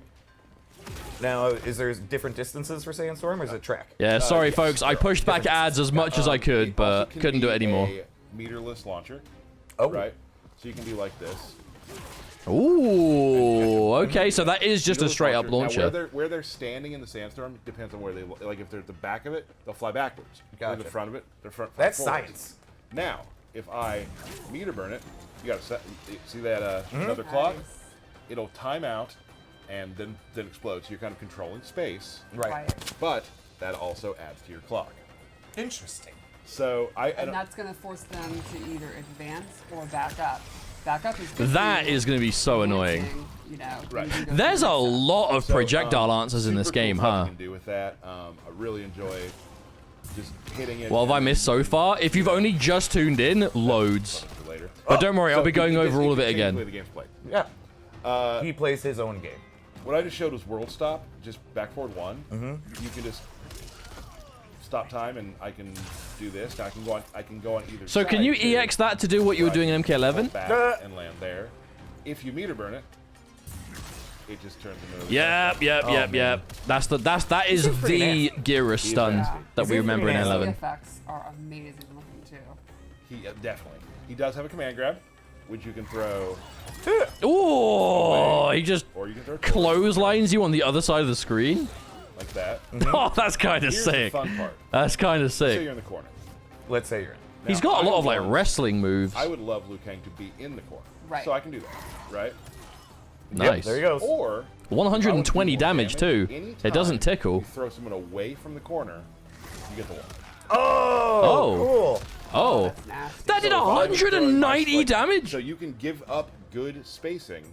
Now, is there different distances for Sandstorm, or is it track? Yeah, sorry, yes. folks. I pushed back ads as much as I He could, also but can couldn't do be it anymore. A meterless launcher, Oh, right? So you can do like this. Ooh, okay. So that is just a Meterless straight up Now, launcher. where they're standing in the sandstorm depends on where they like. If they're at the back of it, they'll fly backwards. If they're at Gotcha. the front of it, they're front. That's forward. science. Now, if I meter burn it, you got to set. See that another clock? Nice. It'll time out, and then explode. So you're kind of controlling space, Right. but that also adds to your clock. Interesting. So I And don't. that's going to force them to either advance or back up. Back up is good for That you. is going to be so annoying. Advancing, you know, Right. you can go There's through a the steps. lot of So, projectile answers in this super cool game, stuff huh? You can do with that. I really enjoy just hitting it. What have I and missed so far? If you've only just tuned in, loads. for later. But don't worry, I'll So be you going can over all of it change the way again. the game's played. Yeah. He plays his own game. What I just showed was world stop, just back forward 1. Mm-hmm. You can just stop time, and I can do this. Now I can go on either. So side can you too. EX that to do what you were doing in Hold MK11? back and land there. If you meter burn it, it just turns into. Yep. That is pretty the Geras stun nasty. that we He's remember in pretty nasty. The 11. effects are amazing looking too. He definitely. He does have a command grab, which you can throw, Ooh, he just or you can throw clotheslines you on the other side of the screen. like that. Oh, that's kind of Here's the sick. fun part. That's kind of So sick. you're in the corner. Let's say you're in. He's Now, got a I lot of like want- wrestling moves. I would love Liu Kang to be in the corner. Right. So I can do that, right? Nice. There he goes. Or 120 if I want to damage do more too. anytime It doesn't tickle. You throw someone away from the corner, you get the one. Oh, cool. Oh, That's nasty. that did So if I was throwing my 190 spike- damage. So you can give up good spacing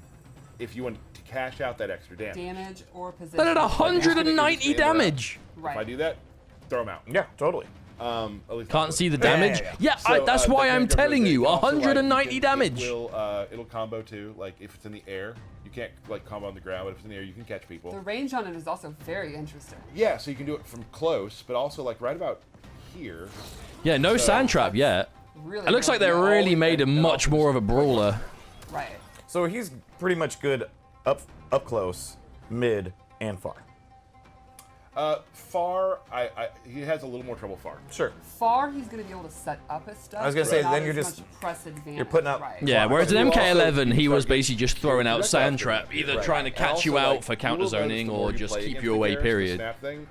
if you want to cash out that extra damage. Damage or position. That did Just 190 stand around. damage. If I Right. do that, throw them out. Yeah, totally. At least Can't see the damage. Yeah, So, that's why the I'm Phantom telling Grenade you, also, like, 190 damage. It'll combo too. Like if it's in the air, you can't like combo on the ground, but if it's in the air, you can catch people. The range on it is also very interesting. Yeah, so you can do it from close, but also like right about here. Yeah, no So, sand trap yet. Really It looks good. like they really made him much more of a brawler. Right. So he's pretty much good up close, mid, and far. Far, he has a little more trouble far. Sure. Far, he's going to be able to set up his stuff. I was gonna say, not then you're as just- much press advantage. you're putting up- Right. Yeah, whereas in You also- MK11, he you was start basically just throwing out projectile sand shooting. trap, either Right. trying to And catch you also, out like, for you will counter notice the zoning more or you just play keep against you the away, Geras, the period. snap thing,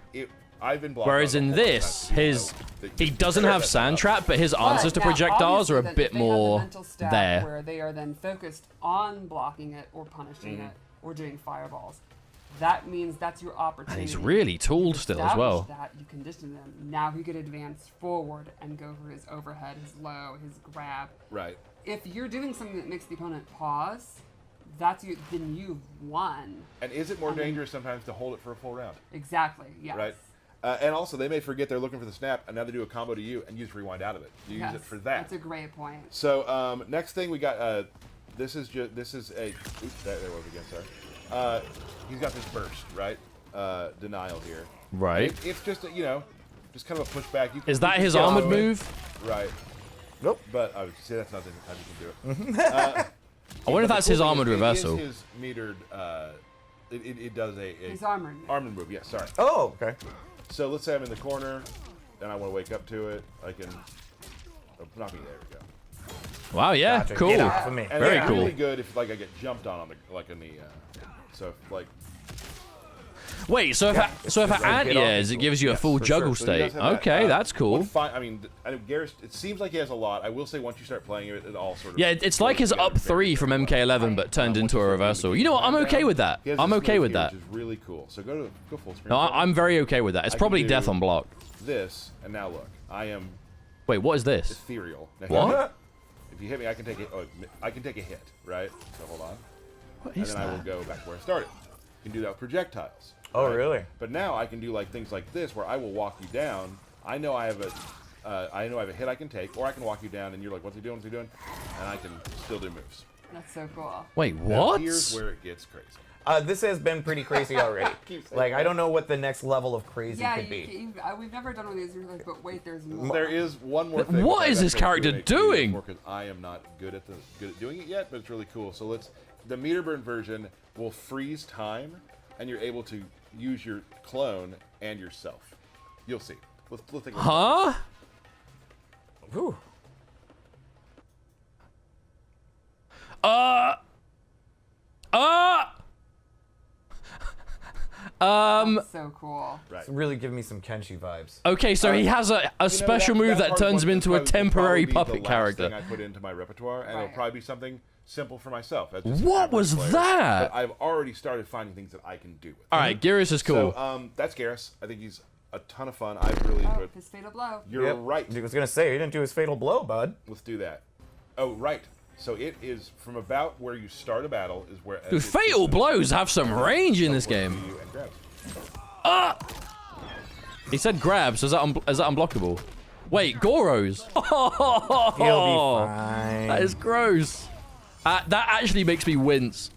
I've been blocked Whereas on in the whole this, time, his that he you doesn't can have set sand that up. trap, but his answers to now, projectiles are a obviously, bit they have the more mental stat there. Where they are then focused on blocking it or punishing Mm-hmm. it or doing fireballs. That means that's your opportunity. He's really tooled still as well. Establish that, you condition them. Now he could advance forward and go for his overhead, his low, his grab. Right. If you're doing something that makes the opponent pause, then you've won. And is it more dangerous sometimes to hold it for a full round? Exactly. Yes. Right. And also, they may forget they're looking for the snap, and now they do a combo to you, and you just rewind out of it. You Yes, use it for that. That's a great point. So next thing we got. This is a. Oops, there was again. Sorry. He's got this burst, right? Denial here. Right. It's just just kind of a pushback. You can, Is that you can his get armored away with it. move? Right. Nope. But I would say that's not the time you can do it. I wonder if But that's the his cool thing armored is reversal. It is his metered. It does a His armored. armored move. Yeah, sorry. Oh, okay. So let's say I'm in the corner, and I want to wake up to it. I can. Not be there. We go. Wow, yeah, Gotcha. cool. Get off of me. And Very it's cool. really good if like I get jumped on the like in the. So like. Wait, so if Yeah, so if it's it like get off anti-airs, is it cool. gives you a Yes, full for juggle So he does state. have that. Okay, that's cool. I mean, Geras. It seems like he has a lot. I will say once you start playing it, it all sort of. Yeah, it's like his goes up together 3 from very well. MK11, but turned Once into you a start playing reversal. the You know what? I'm game okay with that. he has I'm this okay move with here, that. Which is really cool. So go full screen. No, I'm very okay with that. It's I can probably do- death on block. This and now look, I am Wait, what is this? ethereal. Now, What? If you hit me, I can take it. Oh, I can take a hit, right? So hold on, What and is then I will that? go back where I started. You can do that with projectiles. Oh, right? really? But now I can do like things like this, where I will walk you down. I know I have a hit I can take, or I can walk you down, and you're like, "What's he doing? What's he doing?" And I can still do moves. That's so cool. Wait, Now, what? here's where it gets crazy. This has been pretty crazy already. Like, I don't know what the next level of crazy Yeah, could be. we've never done one of these. You're like, but wait, there's more. There is one more thing. What which is I've this actually character make video doing? for, 'cause I am not good at doing it yet, but it's really cool. So the meter burn version will freeze time, and you're able to use your clone and yourself. You'll see. Let's take a look. Huh? Whew. That's so cool. Right. It's really giving me some Kenshi vibes. Okay, so he has a special move that part turns him will into a probably temporary be the puppet last character. thing I put into my repertoire, and it'll Right. probably be something simple for myself. as just an What average was player. that? But I've already started finding things that I can do with. All right, Geras is cool. So that's Geras. I think he's a ton of fun. I've really Oh, enjoyed. his fatal blow. You're Yep. right. I was gonna say, he didn't do his fatal blow, bud. Let's do that. Oh, right. So it is from about where you start a battle is where. Dude, fatal blows have some range in this game. And grabs. He said grab, so is that unblockable? Wait, Goros. He'll be fine. That is gross. That actually makes me wince.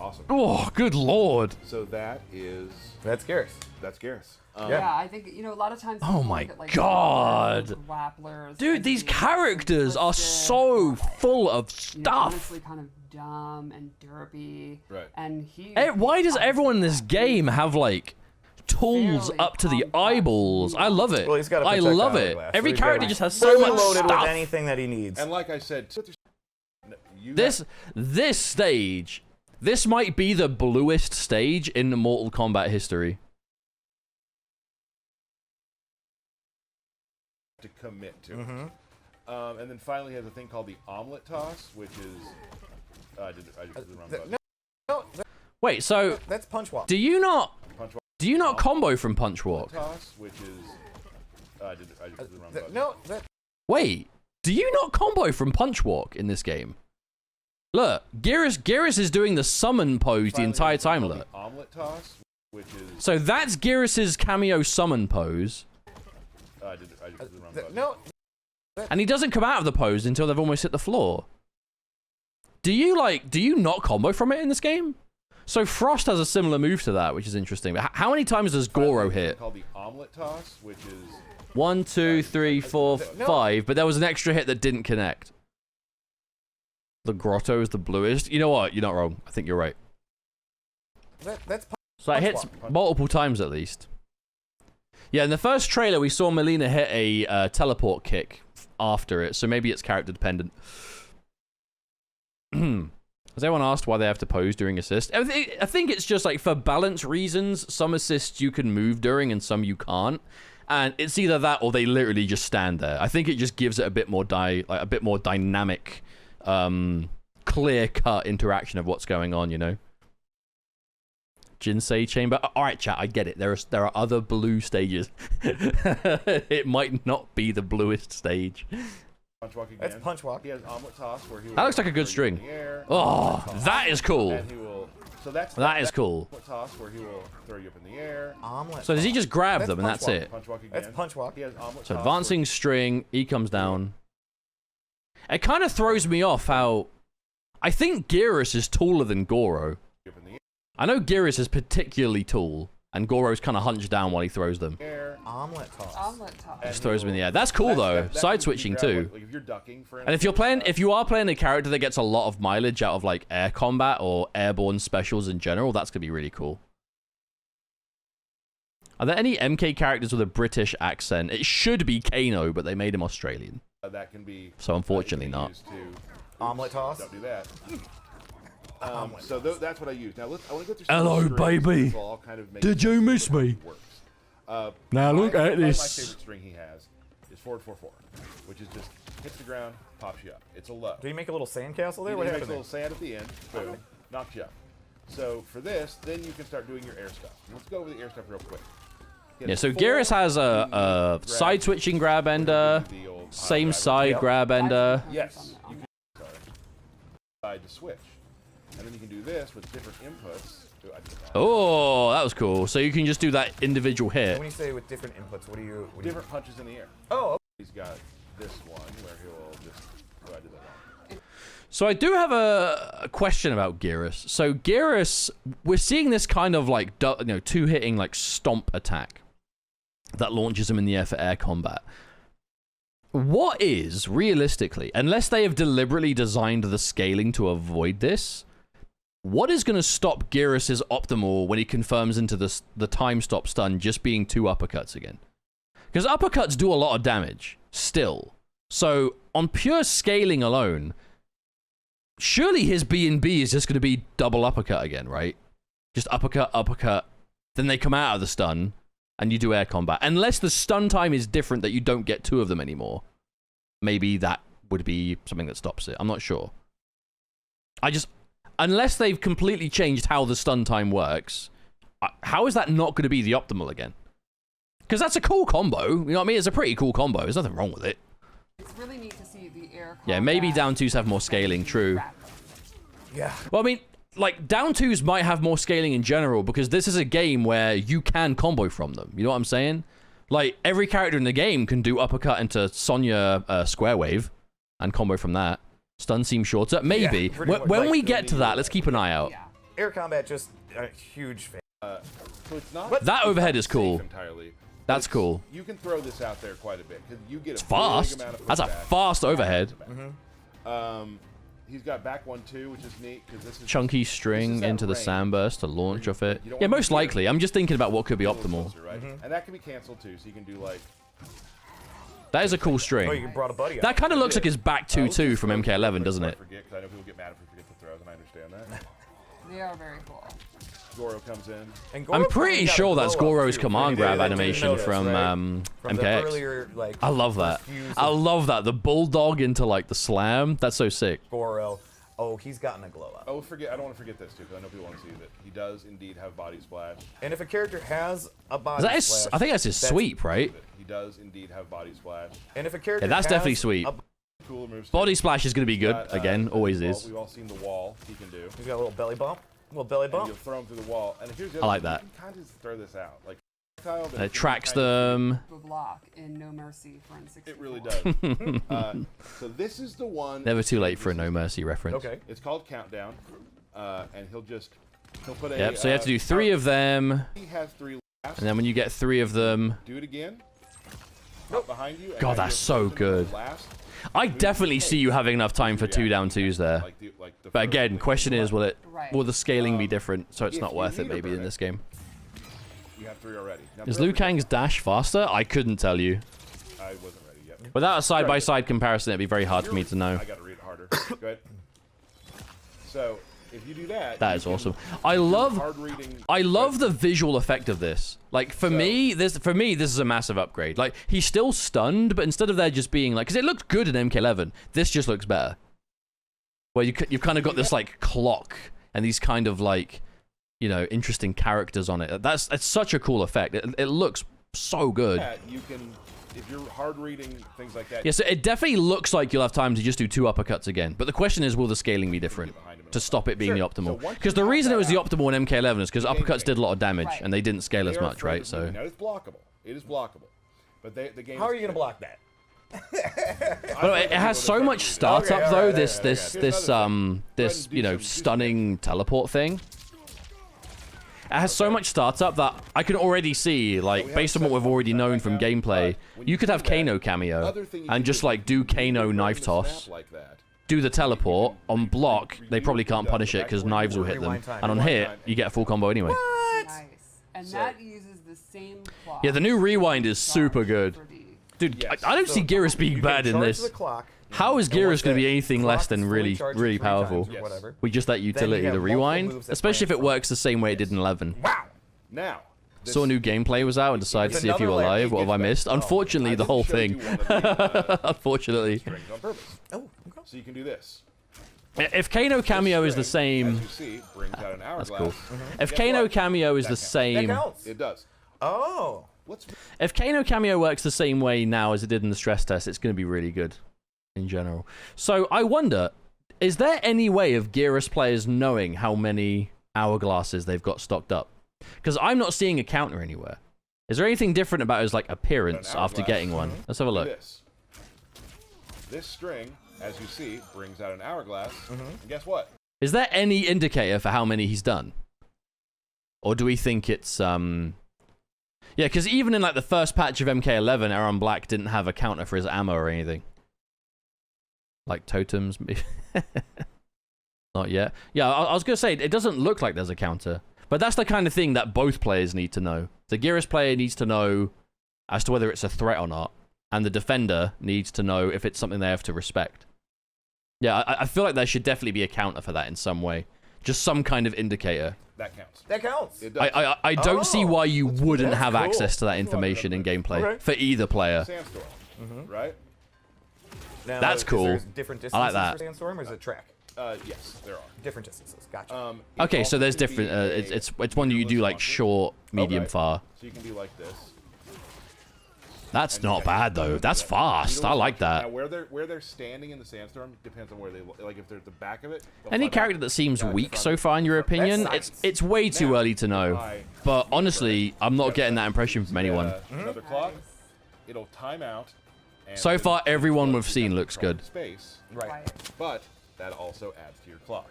Awesome. Oh, good lord. So that is That's Geras. that's Geras. Yeah. Yeah, I think a lot of times. Oh people my look at, like, God. grapplers, Dude, and these being characters are simplistic, so full of you know, stuff. honestly kind of dumb and derpy. Right. And he. Why does everyone in this game have like tools Fairly up to the complex eyeballs? I love it. Well, he's got a I projectile love it. glass, Every so he's got character it just has so fully much loaded stuff. with anything that he needs. And like I said, This stage, this might be the bluest stage in the Mortal Kombat history. to commit to it. And then finally has a thing called the omelet toss, which is I did the wrong button. No, Wait, so that's punch walk. do you not Punch combo from Punch Walk? toss, which is I did the wrong button. No, that. Wait, do you not combo from Punch Walk in this game? Look, Geras is doing the summon pose the Finally entire has a thing time. called Look. the omelet toss. which is... So that's Geras' cameo summon pose. I did the wrong button. No. And he doesn't come out of the pose until they've almost hit the floor. Do you not combo from it in this game? So Frost has a similar move to that, which is interesting. But how many times does Goro hit? Called the omelet toss, which is... 1, 2, 3, 4, 5. But there was an extra hit that didn't connect. The grotto is the bluest. You know what? You're not wrong. I think you're right. That's So it hits multiple times at least. Yeah, in the first trailer, we saw Melina hit a teleport kick after it, so maybe it's character dependent. Has anyone asked why they have to pose during assist? I think it's just like for balance reasons. Some assists you can move during and some you can't. And it's either that or they literally just stand there. I think it just gives it a bit more dynamic, clear-cut interaction of what's going on, you know? Jinsei chamber. All right, chat, I get it. There are other blue stages. It might not be the bluest stage. Punch walk again. That's punch walk. He has omelet toss where he will That looks like a good throw you in string. the air. Oh, that is cool. And he will... So that's That is cool. omelet toss where he will throw you up in the air. Omelet. So does he just grab them and punch that's walk. it? Punch walk again. That's punch walk. He has omelet So toss advancing string, he comes down. It kind of throws me off how... I think Geras is taller than Goro. where you up in the I know Geras is particularly tall, and Goro's kind of hunched down while he throws them. air. Omelet toss. Omelet toss. And Just he throws them in will- the air. That's cool though. that Side means you switching grab, too. Like if you're ducking, for And if instance, you are playing a character that gets a lot of mileage out of like air combat or airborne specials in general, that's gonna be really cool. Are there any MK characters with a British accent? It should be Kano, but they made him Australian. that can be... So unfortunately can be not. used to- Omelet toss. Don't do that. So that's what I use. Now, I want to go through Hello, some strings, baby. which will all kind of make Did sense you of miss how me? it works. Now look at My this. favorite string he has is forward 4-4, which is just hits the ground, pops you up. It's a low. Do you make a little sandcastle there? He What makes a happened little there? sand at the end, boom, knocks you up. So for this, then you can start doing your air stuff. Let's go over the air stuff real quick. He has Yeah, so 4 Geras has a grab. side switching grab ender, The old same grab. side Yep. grab ender. Yes, you can side to switch. And then you can do this with different inputs. Ooh, I did that. Oh, that was cool. So you can just do that individual hit. When you say with different inputs, what do you? Different punches in the air. Oh, He's got this one where he'll just... Oh, I did that wrong. So I do have a question about Geras. So Geras, we're seeing this kind of like two-hitting like stomp attack that launches him in the air for air combat. What is realistically, unless they have deliberately designed the scaling to avoid this, what is going to stop Geras' optimal when he confirms into the time stop stun just being 2 uppercuts again? Because uppercuts do a lot of damage still. So on pure scaling alone, surely his B&B is just going to be double uppercut again, right? Just uppercut, uppercut, then they come out of the stun, and you do air combat. Unless the stun time is different that you don't get 2 of them anymore. Maybe that would be something that stops it. I'm not sure. Unless they've completely changed how the stun time works, how is that not going to be the optimal again? Because that's a cool combo. You know what I mean? It's a pretty cool combo. There's nothing wrong with it. It's really neat to see the air. Yeah, maybe combat down 2s have more scaling, true. rapid. yeah. Well, I mean, like, down 2s might have more scaling in general because this is a game where you can combo from them. You know what I'm saying? Like, every character in the game can do uppercut into Sonya square wave and combo from that. Stun seems shorter. Maybe. Yeah, pretty much. When Like, we get to that, let's keep an eye out. Yeah. Air combat, just a huge fan. So it's not... That overhead is safe cool. Entirely. That's It's- cool. You can throw this out there quite a bit because you get It's a fast. big amount of That's a pushback. fast overhead. He's got back 1-2, which is neat because this is Chunky this is string at into the range. sandburst to launch off it. You don't Yeah, want most to likely. I'm just thinking about what could be a little optimal. closer, right? And that can be canceled too, so you can do like... That is a cool Oh, string. you brought a buddy. That kind of looks like his back let's 2-2 just from throw MK11, quick doesn't before I it? forget, 'cause I know people get mad if we forget the throws, and I understand that. They are very cool. Goro comes in. And I'm Goro pretty kinda got a sure that's glow up, Goro's too. command Yeah, grab that you animation notice, from right? From the MKX. earlier, like, I love that. fuse I of love that. The bulldog into like the slam. That's so sick. Goro. Oh, he's gotten a glow up. Oh, I don't want to forget this too, because I know people want to see that he does indeed have body splash. And if a character has a body Is that his, splash, I think that's his sweep, right? He does indeed have body splash. And if a character Yeah, that's has definitely sweep. Cooler moves. Body splash is going to be good. Got, Again, always wall. is. We've all seen the wall he can do. He's got a little belly bump. Well, belly and bump. you'll throw them through the wall. And here's the I other like thing, that. You can kind of throw this out. Like, tile, but It it's tracks kind of- them. The block in No Mercy for N64. It really does. So this is the one. Never too late for a No Mercy reference. Okay. It's called Countdown, and he'll put a. Yep, so you have to do 3 of them, He has 3 last. and then when you get 3 of them... Do it again. Nope. Behind you. and God, now that's you're so close to the good. Last. I definitely see you having enough time for 2 down 2s there. Like the But first again, thing. question is, will the scaling be different, so it's if not you worth it meter maybe burn in it, this game? You have 3 already. Now, Is throw Liu it- Kang's dash faster? I couldn't tell you. I wasn't ready yet. Without a side-by-side comparison, it'd be very hard for me to know. I gotta read it harder. Go ahead. So if you do that, That you is can awesome. do I love hard reading. the visual effect of this. Like for me, this is a massive upgrade. Like he's still stunned, but instead of there just being like, because it looked good in MK11, this just looks better. Where you've kind of got this like clock and these kind of like, you know, interesting characters on it. It's such a cool effect. It looks so good. Yeah, you can, if you're hard reading things like that. Yeah, so it definitely looks like you'll have time to just do 2 uppercuts again. But the question is, will the scaling be different to stop it being the optimal? So once Because you the have reason it that was the out, optimal in MK11 is because uppercuts changes. did a lot of damage Right. and they didn't scale as they are much, right? further So moving. Now it's blockable. It is blockable. But the game. How are you gonna block that? but it has so much startup Okay, though. alright, This Here's you know, some stunning teleport thing. It has so much startup that I can already see, like, have based on what we've already known from gameplay, when you you could do have that, Kano cameo Other thing you and can just do like do is you Kano can knife burn the toss, snap like that. do the teleport on block. They probably can't punish it because knives will hit them, Rewind time, and on rewind hit time. you get a full combo anyway. Nice. And that uses the same clock. Yeah, the new rewind is super good. for the- Dude, Yes. I don't see Geras being You bad can in charge this. the clock, How is and once Geras going to be that anything less clock than is fully really, charged really 3 times powerful? or Yes. whatever. We just that utility, have the multiple rewind, moves that especially if it branch works the same way it did in 11. Wow. Now. this- Saw new gameplay was out and decided to see if you were another layer. alive. What have I missed? Oh, Unfortunately, I the just whole showed thing. you one of the, Unfortunately. strings on purpose. Oh, okay. So you can do this. If Kano cameo is the This string, same... As you see, brings out an hourglass. cool. If Guess Kano what? cameo is That the counts. That same... counts. It does. Oh. What's If Kano cameo works the same way now as it did in the stress test, it's going to be really good in general. So I wonder, is there any way of Geras players knowing how many hourglasses they've got stocked up? Because I'm not seeing a counter anywhere. Is there anything different about his like appearance An after hourglass. getting one? Let's have a look. This string, as you see, brings out an hourglass. And guess what? Is there any indicator for how many he's done? Or do we think it's Yeah, because even in like the first patch of MK11, Aaron Black didn't have a counter for his ammo or anything. Like totems, maybe. Not yet. Yeah, I was gonna say it doesn't look like there's a counter, but that's the kind of thing that both players need to know. The Geras player needs to know as to whether it's a threat or not, and the defender needs to know if it's something they have to respect. Yeah, I feel like there should definitely be a counter for that in some way, just some kind of indicator. That counts. That counts. It does. I don't see why you wouldn't that's have cool. access to that information in gameplay Okay. for either player. Sandstorm, right? Now, That's is cool. there different distances I like that. for Sandstorm, or is it track? Yes, there are. Different distances. Gotcha. It Okay, so also there's can be different. a It's one that you do like responsive. short, medium, Okay. far. So you can do like this. That's and not you bad can do though. that. That's fast. Needle I like responsive. that. Now where they're standing in the sandstorm depends on where they like. If they're at the back of it. they'll Any fly back. character that seems Yeah, weak front. so far, in your opinion, science. it's way too Now, early to know. if I But honestly, I'm not getting that impression from anyone. Another clock. It'll time out. And So then far, it's everyone going we've to seen that looks controlled good. Space, right. but that also adds to your clock.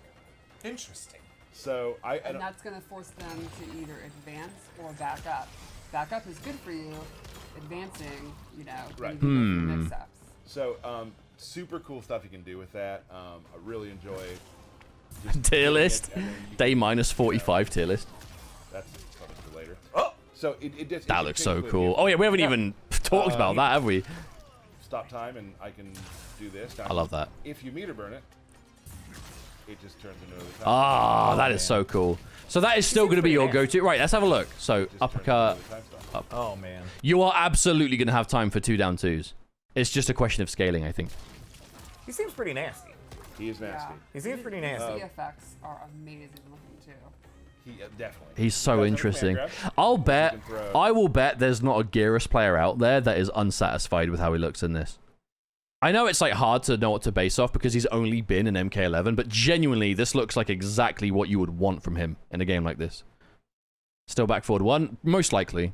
Interesting. So And that's going to force them to either advance or back up. Back up is good for you. Advancing, you know, Right. you can go through mix-ups. So super cool stuff you can do with that. I really enjoy. Tier doing list, it, and then you day can- minus 45 tier list. That's something for later. Oh. So it just, That it looks so takes cool. with Oh yeah, we haven't even talked about that, have we? you. Stop time, and I can do this. Now, I love that. If you meter burn it, it just turns into another time. Ah, that is so cool. So that is still going to be your go-to. Right, let's have a look. So Just turns into uppercut. another time stop. Oh man. You are absolutely going to have time for 2 down 2s. It's just a question of scaling, I think. He seems pretty nasty. He is nasty. He seems pretty nasty. The effects are amazing looking too. He definitely. He's so He does interesting. have a man grab. I'll bet, can throw- I will bet there's not a Geras player out there that is unsatisfied with how he looks in this. I know it's like hard to know what to base off because he's only been in MK11, but genuinely, this looks like exactly what you would want from him in a game like this. Still back forward 1, most likely.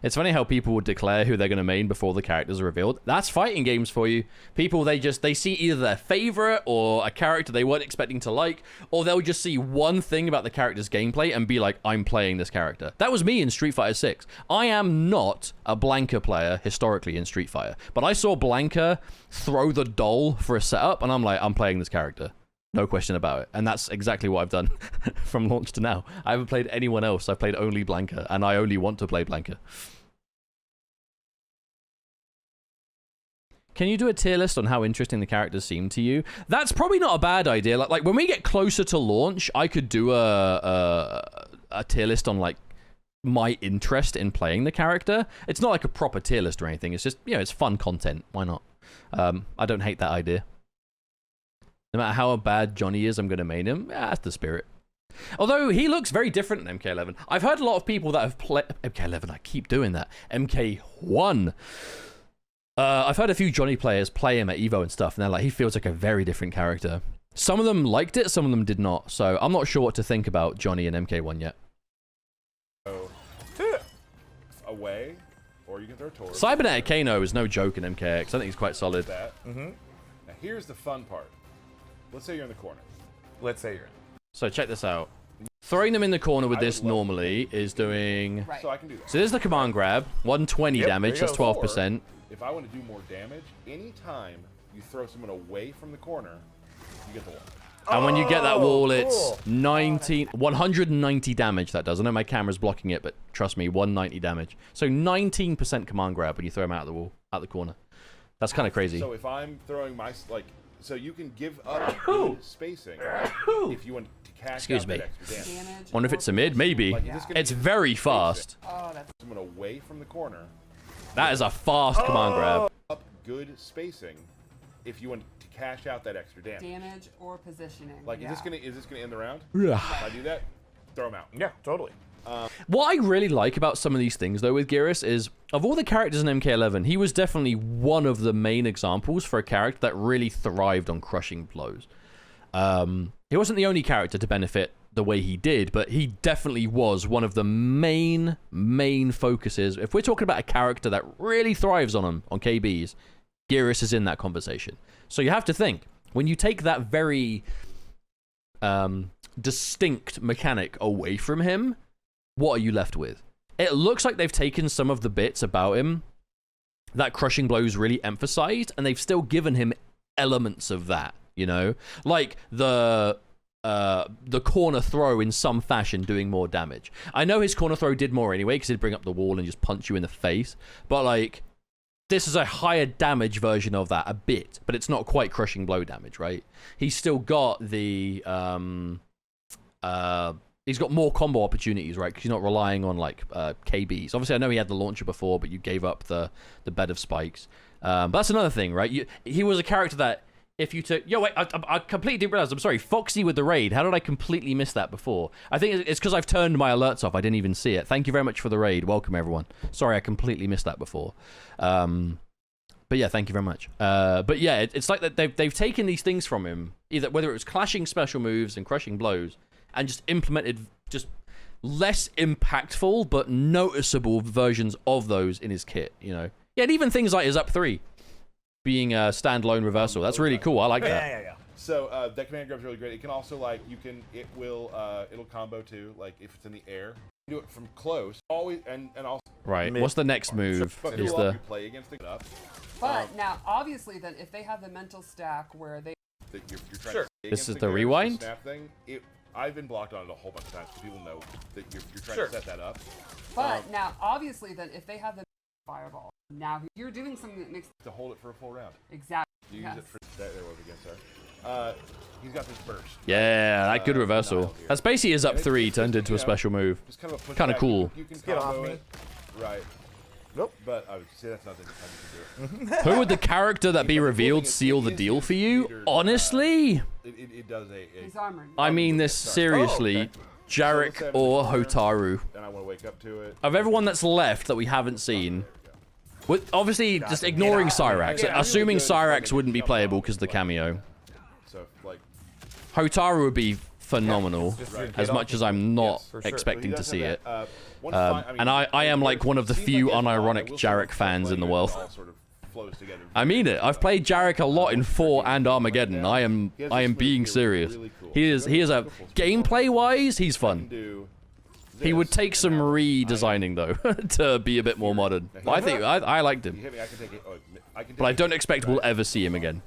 It's funny how people would declare who they're going to main before the characters are revealed. That's fighting games for you. People, they see either their favorite or a character they weren't expecting to like, or they'll just see one thing about the character's gameplay and be like, I'm playing this character. That was me in Street Fighter 6. I am not a Blanca player historically in Street Fighter, but I saw Blanca throw the doll for a setup, and I'm like, I'm playing this character. No question about it. And that's exactly what I've done from launch to now. I haven't played anyone else. I've played only Blanca, and I only want to play Blanca. Can you do a tier list on how interesting the characters seem to you? That's probably not a bad idea. Like when we get closer to launch, I could do a tier list on like my interest in playing the character. It's not like a proper tier list or anything. It's just, you know, it's fun content. Why not? I don't hate that idea. No matter how bad Johnny is, I'm going to main him. Yeah, that's the spirit. Although he looks very different in MK11. I've heard a lot of people that have played MK11. I keep doing that. MK1. I've heard a few Johnny players play him at Evo and stuff, and they're like, he feels like a very different character. Some of them liked it, some of them did not. So I'm not sure what to think about Johnny in MK1 yet. Away, or you can throw towards. Cybernetic Kano is no joke in MKX. I think he's quite solid. That. Now here's the fun part. Let's say you're in the corner. Let's say you're in. So check this out. Throwing them in the corner with this normally is doing... So I can do that. So there's the command grab. 120 damage, that's 12%. If I want to do more damage, anytime you throw someone away from the corner, you get the wall. And when you get that wall, it's 190 damage that does. I know my camera's blocking it, but trust me, 190 damage. So 19% command grab when you throw him out of the wall, out the corner. That's kind of crazy. So if I'm throwing my, like, so you can give up good spacing if you want to cash out that extra damage. Wonder if it's a mid? Maybe. Like, it's very fast. Someone away from the corner. That is a fast command grab. Up good spacing if you want to cash out that extra damage. Or positioning. Like, is this gonna end the round? Yeah. If I do that, throw them out. Yeah, totally. What I really like about some of these things, though, with Geras is, of all the characters in MK11, he was definitely one of the main examples for a character that really thrived on crushing blows. He wasn't the only character to benefit the way he did, but he definitely was one of the main focuses. If we're talking about a character that really thrives on them, on KBs, Geras is in that conversation. So you have to think, when you take that very distinct mechanic away from him, what are you left with? It looks like they've taken some of the bits about him that crushing blows really emphasized, and they've still given him elements of that, you know? Like the corner throw in some fashion doing more damage. I know his corner throw did more anyway, because he'd bring up the wall and just punch you in the face, but like, this is a higher damage version of that a bit, but it's not quite crushing blow damage, right? He's still got the he's got more combo opportunities, right? Because he's not relying on like KBs. Obviously, I know he had the launcher before, but you gave up the bed of spikes. But that's another thing, right? He was a character that if you took... Yo, wait, I completely didn't realize. I'm sorry. Foxy with the raid. How did I completely miss that before? I think it's because I've turned my alerts off. I didn't even see it. Thank you very much for the raid. Welcome, everyone. Sorry, I completely missed that before. But yeah, thank you very much. But yeah, it's like that they've taken these things from him, either whether it was clashing special moves and crushing blows, and just implemented just less impactful but noticeable versions of those in his kit, you know? Yeah, and even things like his up 3 being a standalone reversal. That's really cool. I like that. Yeah. So that command grab's really great. It can also like it'll combo too. Like if it's in the air, you do it from close. Always and also. Right. What's the next move? But Is you the play against it up. But now, obviously, then if they have the mental stack where they That you're trying to stay This against is the Geras, rewind? Snap thing. I've been blocked on it a whole bunch of times because people know that you're trying to set that up. But now, obviously, then if they have the fireball, now you're doing something that makes To hold it for a full round. exactly. You use it for there was against her. He's got this burst. yeah, that good reversal. Niall here. That's basically his up And 3 it's turned just, into a special move. Just kind of a push Kinda back. cool. You can Get off combo me. it. Right. Nope. But I would say that's not the time you can do it. Who would the character that be revealed seal the deal for you? Honestly, It does He's armored. I mean this seriously. Jarek or Hotaru. And I want to wake up to it. Of everyone that's left that we haven't seen, With obviously just ignoring Cyrax, Yeah, assuming really good Cyrax fucking wouldn't be jump playable off, because the like, cameo. So like, Hotaru would be phenomenal, Just get as off much the- as I'm not Yes, for sure. expecting he to does see have it. that, one fine- And I am like one of the seems few like it's fine. unironic I will say Jarek that fans in the later world. it all sort of flows together. I mean it. I've played Jarek a lot in 4 and Armageddon. I am being serious. He is a gameplay-wise, he's fun. He would take some redesigning though to be a bit more modern. But I think I liked You him, hit me, I can take it. Oh, I can but I take don't it, expect right? we'll ever see him again.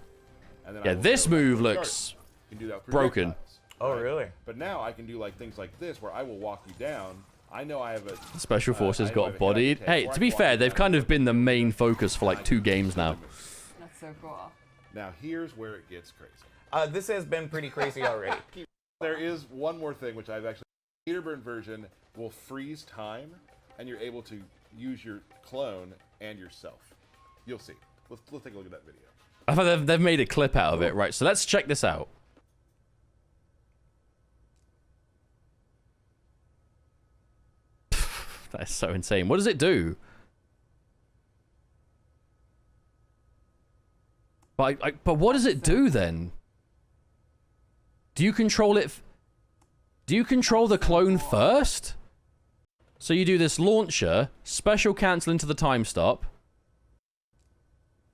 And then I Yeah, will this go move back to looks start. You can do that with broken. projectiles, Oh, right? really? But now I can do like things like this, where I will walk you down. I know I have a Special Forces I know I got have a hit I bodied. can take, Hey, or I to be can walk fair, you they've down kind and of been the main focus for like 2 games now. That's so cool. Now here's where it gets crazy. This has been pretty crazy already. There is one more thing which I've actually. Peterburn version will freeze time, and you're able to use your clone and yourself. You'll see. Let's take a look at that video. I thought they've made a clip out of it, right? So let's check this out. That is so insane. What does it do? But what does it do then? Do you control it? Do you control the clone first? So you do this launcher, special cancel into the time stop.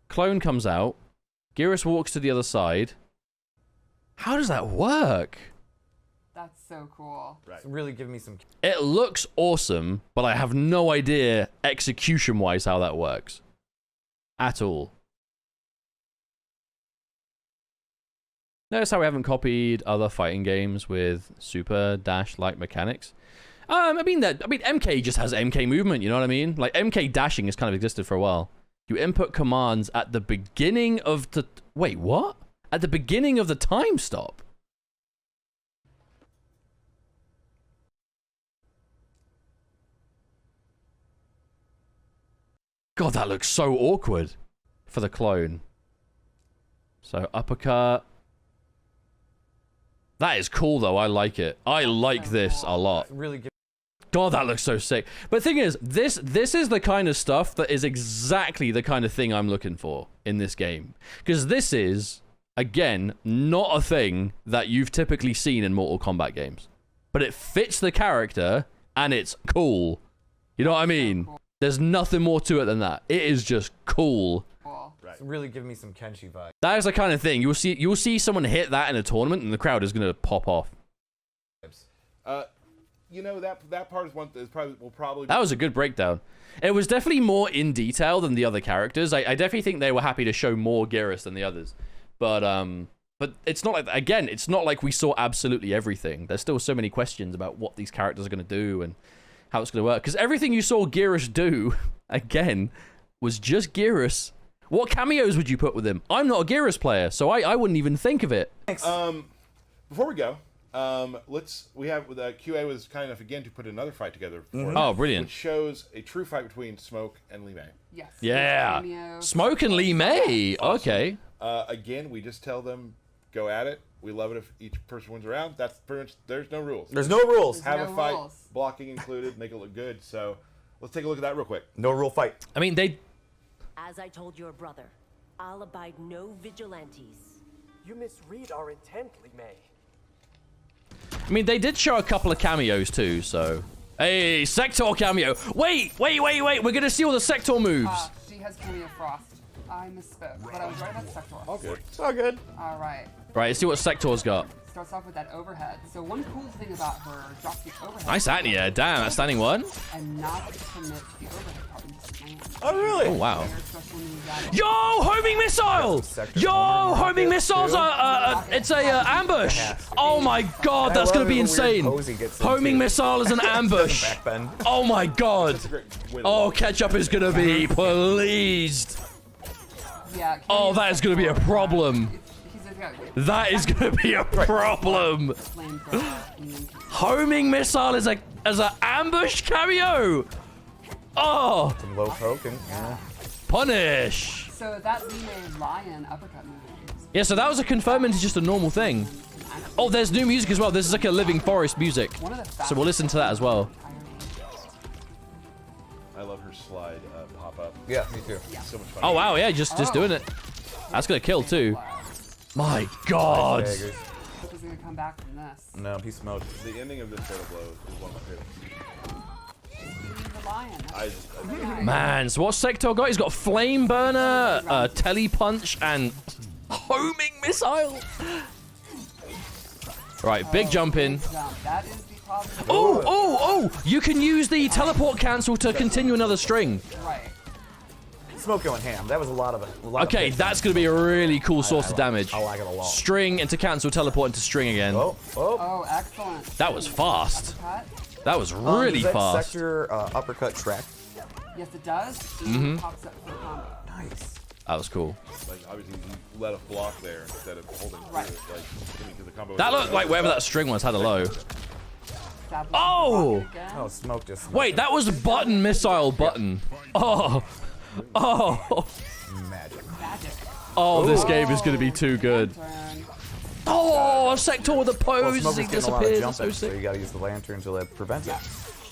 Clone comes out. Geras walks to the other side. How does that work? That's so cool. Right. It's really giving me some. It looks awesome, but I have no idea execution-wise how that works. At all. Notice how we haven't copied other fighting games with super dash-like mechanics. I mean MK just has MK movement, you know what I mean? Like MK dashing has kind of existed for a while. You input commands at the beginning of the... Wait, what? At the beginning of the time stop? God, that looks so awkward for the clone. So uppercut. That is cool though. I like it. I like this a lot. Really give. God, that looks so sick. But the thing is, this is the kind of stuff that is exactly the kind of thing I'm looking for in this game. Because this is, again, not a thing that you've typically seen in Mortal Kombat games. But it fits the character, and it's cool. You know what I mean? There's nothing more to it than that. It is just cool. Cool. It's really giving me some Kenshi vibes. That is the kind of thing. You'll see someone hit that in a tournament, and the crowd is going to pop off. You know that part is one that will probably. That was a good breakdown. It was definitely more in detail than the other characters. I definitely think they were happy to show more Geras than the others. But it's not like, again, it's not like we saw absolutely everything. There's still so many questions about what these characters are going to do and how it's going to work. Because everything you saw Geras do, again, was just Geras. What cameos would you put with him? I'm not a Geras player, so I wouldn't even think of it. Thanks. Before we go, we have QA was kind enough again to put another fight together for us, Oh, brilliant. which shows a true fight between Smoke and Lee May. Yes. Yeah. Cameo. Smoke and Lee May. Okay. Again, we just tell them go at it. We love it if each person wins around. That's pretty much. There's no rules. There's no rules. Have no a fight, rules. blocking included, make it look good. So let's take a look at that real quick. No rule fight. I mean, As I told your brother, I'll abide no vigilantes. You misread our intent, Lee May. they did show a couple of cameos too, so... Hey, Sector cameo! Wait! We're gonna see all the Sector moves! She has Cameo Frost. I misspoke, but I was right about Sector. All good. It's all good. All right. Right, let's see what Sector's got. Starts off with that overhead. So one cool thing about her, drop the overhead. Nice Anya, damn, that's standing one. And not commit the overhead part and just land. Oh, really? Oh, wow. Very special move that- Yo, homing missile! Sector Yo, homing homing rocket, missiles too. are, it's a ambush! Oh my god, And I that's love gonna it be when weird insane! pose he gets Homing into. missile is an ambush! Backbend. Oh my god! Great win. Oh, Ketchup is gonna be pleased! Yeah. Oh, that is gonna be a problem! That is gonna be a problem! Homing missile is a ambush cameo! Oh! Some low poke and yeah. Punish! So that Lee May lion uppercut move. Yeah, so that was a confirm into just a normal thing. Oh, there's new music as well. This is like a Living Forest music. One of the So we'll listen to that as well. I love her marker slide pop-up. Yeah, me too. So much fun. Oh, wow, yeah, just doing it. That's going to kill, too. My God. Daggers. Hope is gonna come back from this. No, he smoked. The ending of this Fatal Blow is one of my favorites. The lion. I just Man, so what Sector got? He's got Flame Burner, Telepunch, and Homing Missile. Right, big jump in. That is the problem. Oh! You can use the teleport cancel to continue another string. Right. Smoke going ham. That was a lot of Okay, hits. that's going to be a really cool source of damage. I like it a lot. String into cancel, teleport into string again. Oh. Oh, excellent. That was fast. Uppercut. That was really Does that fast. sector uppercut track? Yes, it does. Mm-hmm. It pops up for the combo. Nice. That was cool. like obviously he let a block there instead of holding Right. through it. Like I mean, 'cause the combo. That looked like wherever that string was had a low. Stab Oh! again. Oh, smoke just. Wait, that was button missile button. Oh. Magic. Magic. Oh, this game is going to be too good. Turn. Oh, Sector with a Well, pose smoke as he is getting a lot of disappears. jump So in, so sick. you gotta use the lantern to prevent it.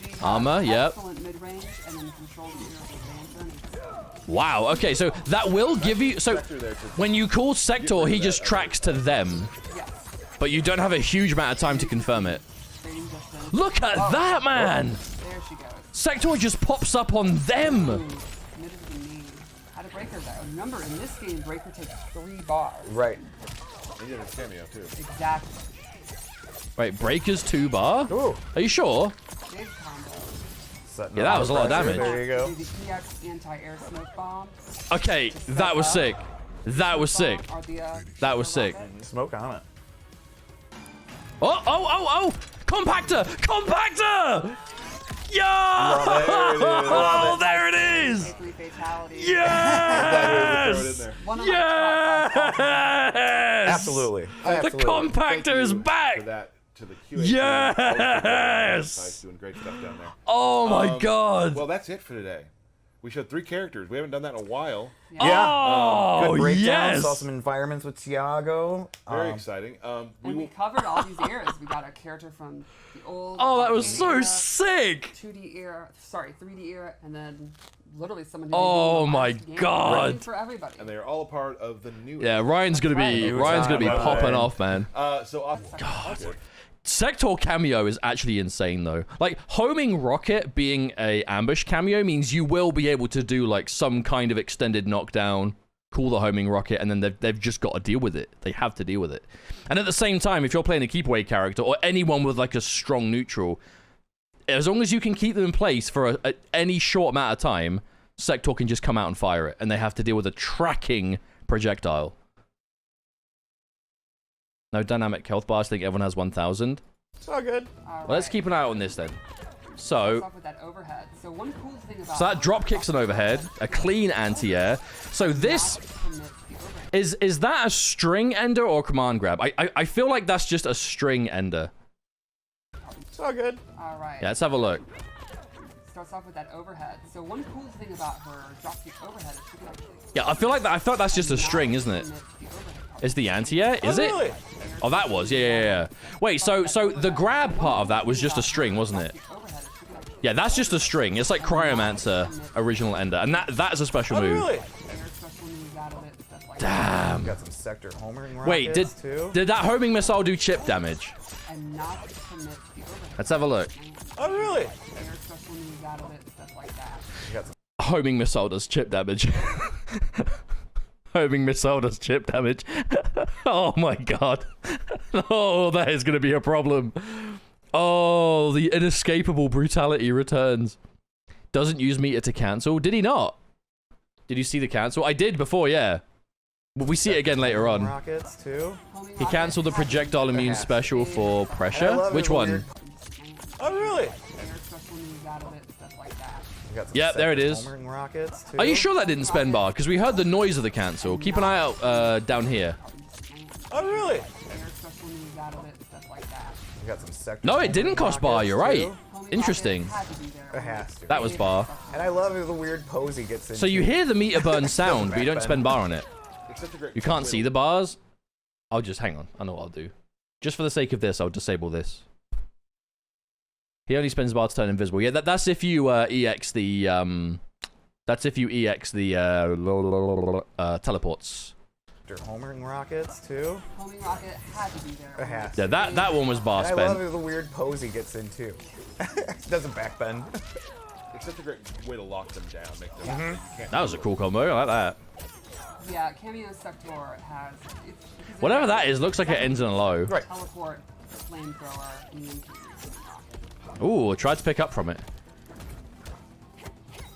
She has Armor, yep. Excellent mid-range and then control the ear of the lantern. Wow, okay, so that will give you... So, when you call Sector, he just tracks to them. Yes. But you don't have a huge amount of time to confirm it. Trading distance. Look at that, man! There she goes. Sector just pops up on them. Committed to the knee. How to breaker though. Remember, in this game, breaker takes 3 bars. Right. He did a cameo too. Exactly. Wait, Breaker's 2 bar? Ooh. Are you sure? Big combo. Setting Yeah, that up was a lot of pressure. damage. There you go. Do the EX anti-air smoke bomb. Okay, that was sick. That was sick. Or the, That was sick. rocket. Smoke on it. Oh! Compactor! Compactor! Yo! Oh, There it is! Bakery fatality. Yes! One of my top 5 Yes! Absolutely. The Absolutely. compactor is For back! that to the QA. Yes! Doing great stuff down there. Oh my god! Well, that's it for today. We showed 3 characters. We haven't done that in a while. Yeah. Oh, Good breakdown. yes! Saw some environments with Tiago. Very exciting. We And we will. covered all these eras. We got a character from the old. Oh, that was arcade so era, sick! 2D era, sorry, 3D era, and then literally someone. Who Oh did the my last game. God. Ready for everybody. And they are all a part of the new. Yeah, Ryan's gonna be Right. popping off, man. So off. God. Sector cameo is actually insane though. Like homing rocket being a ambush cameo means you will be able to do like some kind of extended knockdown, call the homing rocket, and then they've just got to deal with it. They have to deal with it. And at the same time, if you're playing a keep away character or anyone with like a strong neutral, as long as you can keep them in place for any short amount of time, Sector can just come out and fire it, and they have to deal with a tracking projectile. No dynamic health bars. I think everyone has 1,000. It's all good. All Well, let's right. keep an eye out on this then. Let's So, off with that overhead. So one cool thing about so that drop kicks an overhead, a clean anti-air. So this is that a string ender or a command grab? I feel like that's just a string ender. It's all good. All right. Yeah, let's have a look. Starts off with that overhead. So one cool thing about her drop kick overhead is she can actually. Yeah, I feel like that. I thought that's just a string, isn't it? It's the anti-air, is it? Really? Oh, that was. Yeah. Wait, so the grab part of that was just a string, wasn't it? Yeah, that's just a string. It's like Cryomancer original ender, and that is a special Oh, move. really? Damn. Got some sector homering rockets Wait, too. did that homing missile do chip damage? And not commit the overhead. Let's have a look. Oh, really? Air special moves out of it, stuff like that. Got some Homing missile does chip damage. Homing missile does chip damage. Oh my god. Oh, that is going to be a problem. Oh, the inescapable brutality returns. Doesn't use meter to cancel. Did he not? Did you see the cancel? I did before, yeah. We see it again later on. rockets too. He cancelled the projectile immune special for I pressure. love it Which when one? you're- Oh, really? Air special moves out of it, stuff like that. Got some Yep, there it sector is. homering rockets too. Are you sure that didn't spend bar? Because we heard the noise of the cancel. Keep an eye out down here. Oh, really? Air special moves out of it, stuff like that. Got some sector No, it didn't homering cost bar. rockets, You're right. too. Interesting. Had to be there. It has to. That was bar. And I love the weird pose he gets in. So you hear the meter burn sound, but you don't spend bar on it. It's such a great. You can't see the bars. I'll just hang on. I know what I'll do. Just for the sake of this, I'll disable this. He only spends bar to turn invisible. Yeah, that's if you EX the That's if you EX the teleports. Homing rockets too. Homing rocket had to be there. It has. Yeah, that one was bar I love spent. the weird pose he gets in too. Doesn't backbend. It's such a great way to lock them down, make them. Can't That was a cool combo. I like that. Yeah, Cameo Sector has. Whatever that is, looks like it ends in a low. Right. Teleport, flamethrower, immune cannon. Ooh, tried to pick up from it.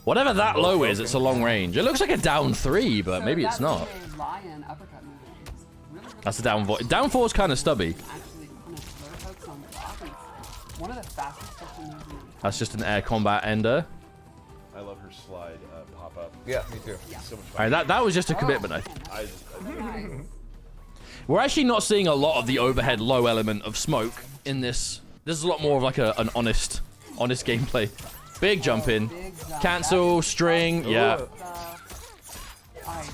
Whatever that low is, it's a long range. It looks like a down 3, but maybe it's not. Lion uppercut move. Really That's a down 4. Down 4 is kind of stubby. actually kind of flare hooks on the block. It's one of the fastest special moves. That's just an air combat ender. I love her slide pop up. Yeah, me too. So much All fun. right, that was just a commitment. I think. Nice. We're actually not seeing a lot of the overhead low element of smoke in this. This is a lot more of like an honest gameplay. Big jump in. Big jump. Cancel, string, yeah. Ice.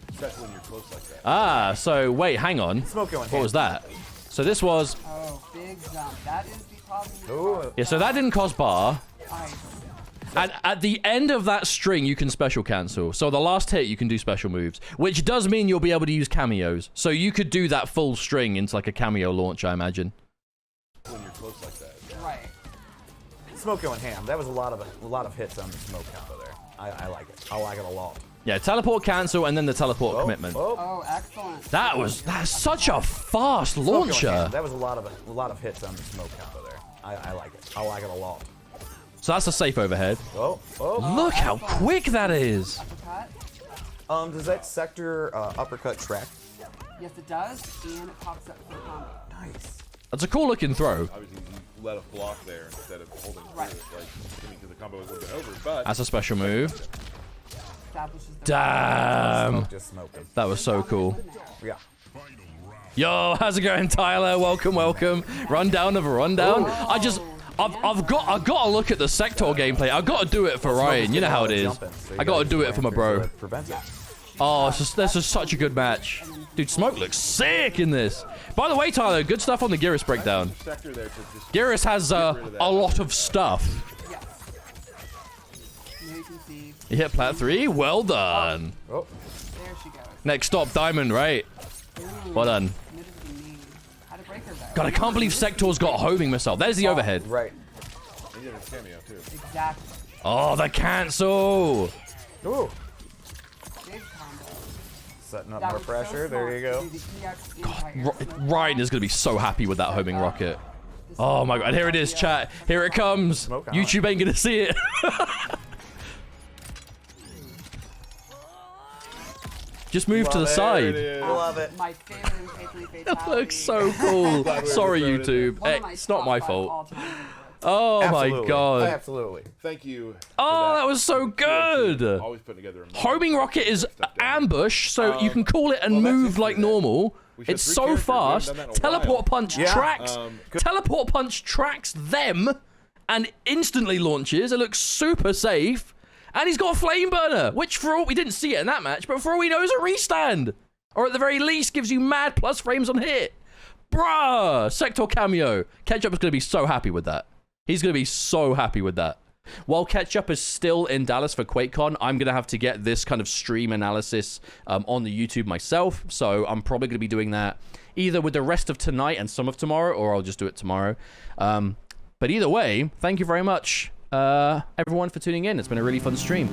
Especially when you're close like that. Ah, so wait, hang on. Smoke going. What was that? So this was... Oh, big jump. That is the problem. Ooh. Yeah, so that didn't cost bar. Ice. And at the end of that string, you can special cancel. So the last hit, you can do special moves. Which does mean you'll be able to use cameos. So you could do that full string into like a cameo launch, I imagine. When you're close like that. Right. Smoke going ham. That was a lot of hits on the smoke combo there. I like it. I like it a lot. Yeah, teleport cancel and then the teleport commitment. Oh, excellent. That's such a fast Smoke going launcher. ham. That was a lot of hits on the smoke combo there. I like it. I like it a lot. So that's a safe overhead. Oh. Look how quick that is. Uppercut. Does that sector uppercut track? Yes, it does, and it pops up for a combo. Nice. That's a cool looking throw. Obviously, you let a block there instead of holding Right. through it, like getting to the combo was a little bit over, but That's a special move. Establishes the Damn. Just smoking. That was so cool. Yeah. Yo, how's it going, Tyler? Welcome. Rundown of a rundown. I've got to look at the Sector gameplay. I've got to do it for Ryan. You know how it is. I got to do it for my bro. Oh, this is such a good match. Dude, Smoke looks sick in this. By the way, Tyler, good stuff on the Geras breakdown. sector there to just Geras has a lot of stuff. Yes. Now you can see. You hit plat 3. Well done. Oh. There she goes. Next stop, Diamond, right? Well done. Committed to me. Had a breaker there. God, I can't believe Sector's got a homing missile. There's the overhead. Right. he did a cameo too. Exactly. Oh, the cancel. Ooh. Big combo. Setting up That more was pressure. So there you smart go. to do the EX anti-air Ryan is going to be so happy with that homing rocket. Oh my god, here it is, chat. Here it comes. Smoke on. YouTube ain't going to see it. Just move to the There it side. is. Love it. My favorite in Faithfully That Fatality. looks so cool. Sorry, thrown it in YouTube. One of Hey, my it's not top my 5 fault. all-time favorites. Oh my Absolutely. god. Absolutely. Thank you. Oh, that was so good. Always putting together a Homing rocket is ambush, so you can call it and well, that's move it like for that. normal. We've had It's 3 so characters. We haven't fast. done that in a Teleport while. punch Yeah. tracks. Teleport punch tracks them and instantly launches. It looks super safe. And he's got a flame burner, which for all we didn't see it in that match, but for all we know is a restand. Or at the very least gives you mad plus frames on hit. Bruh, Sector cameo. Ketchup is going to be so happy with that. He's going to be so happy with that. While Ketchup is still in Dallas for QuakeCon, I'm going to have to get this kind of stream analysis on the YouTube myself. So I'm probably going to be doing that either with the rest of tonight and some of tomorrow, or I'll just do it tomorrow. But either way, thank you very much, everyone, for tuning in. It's been a really fun stream.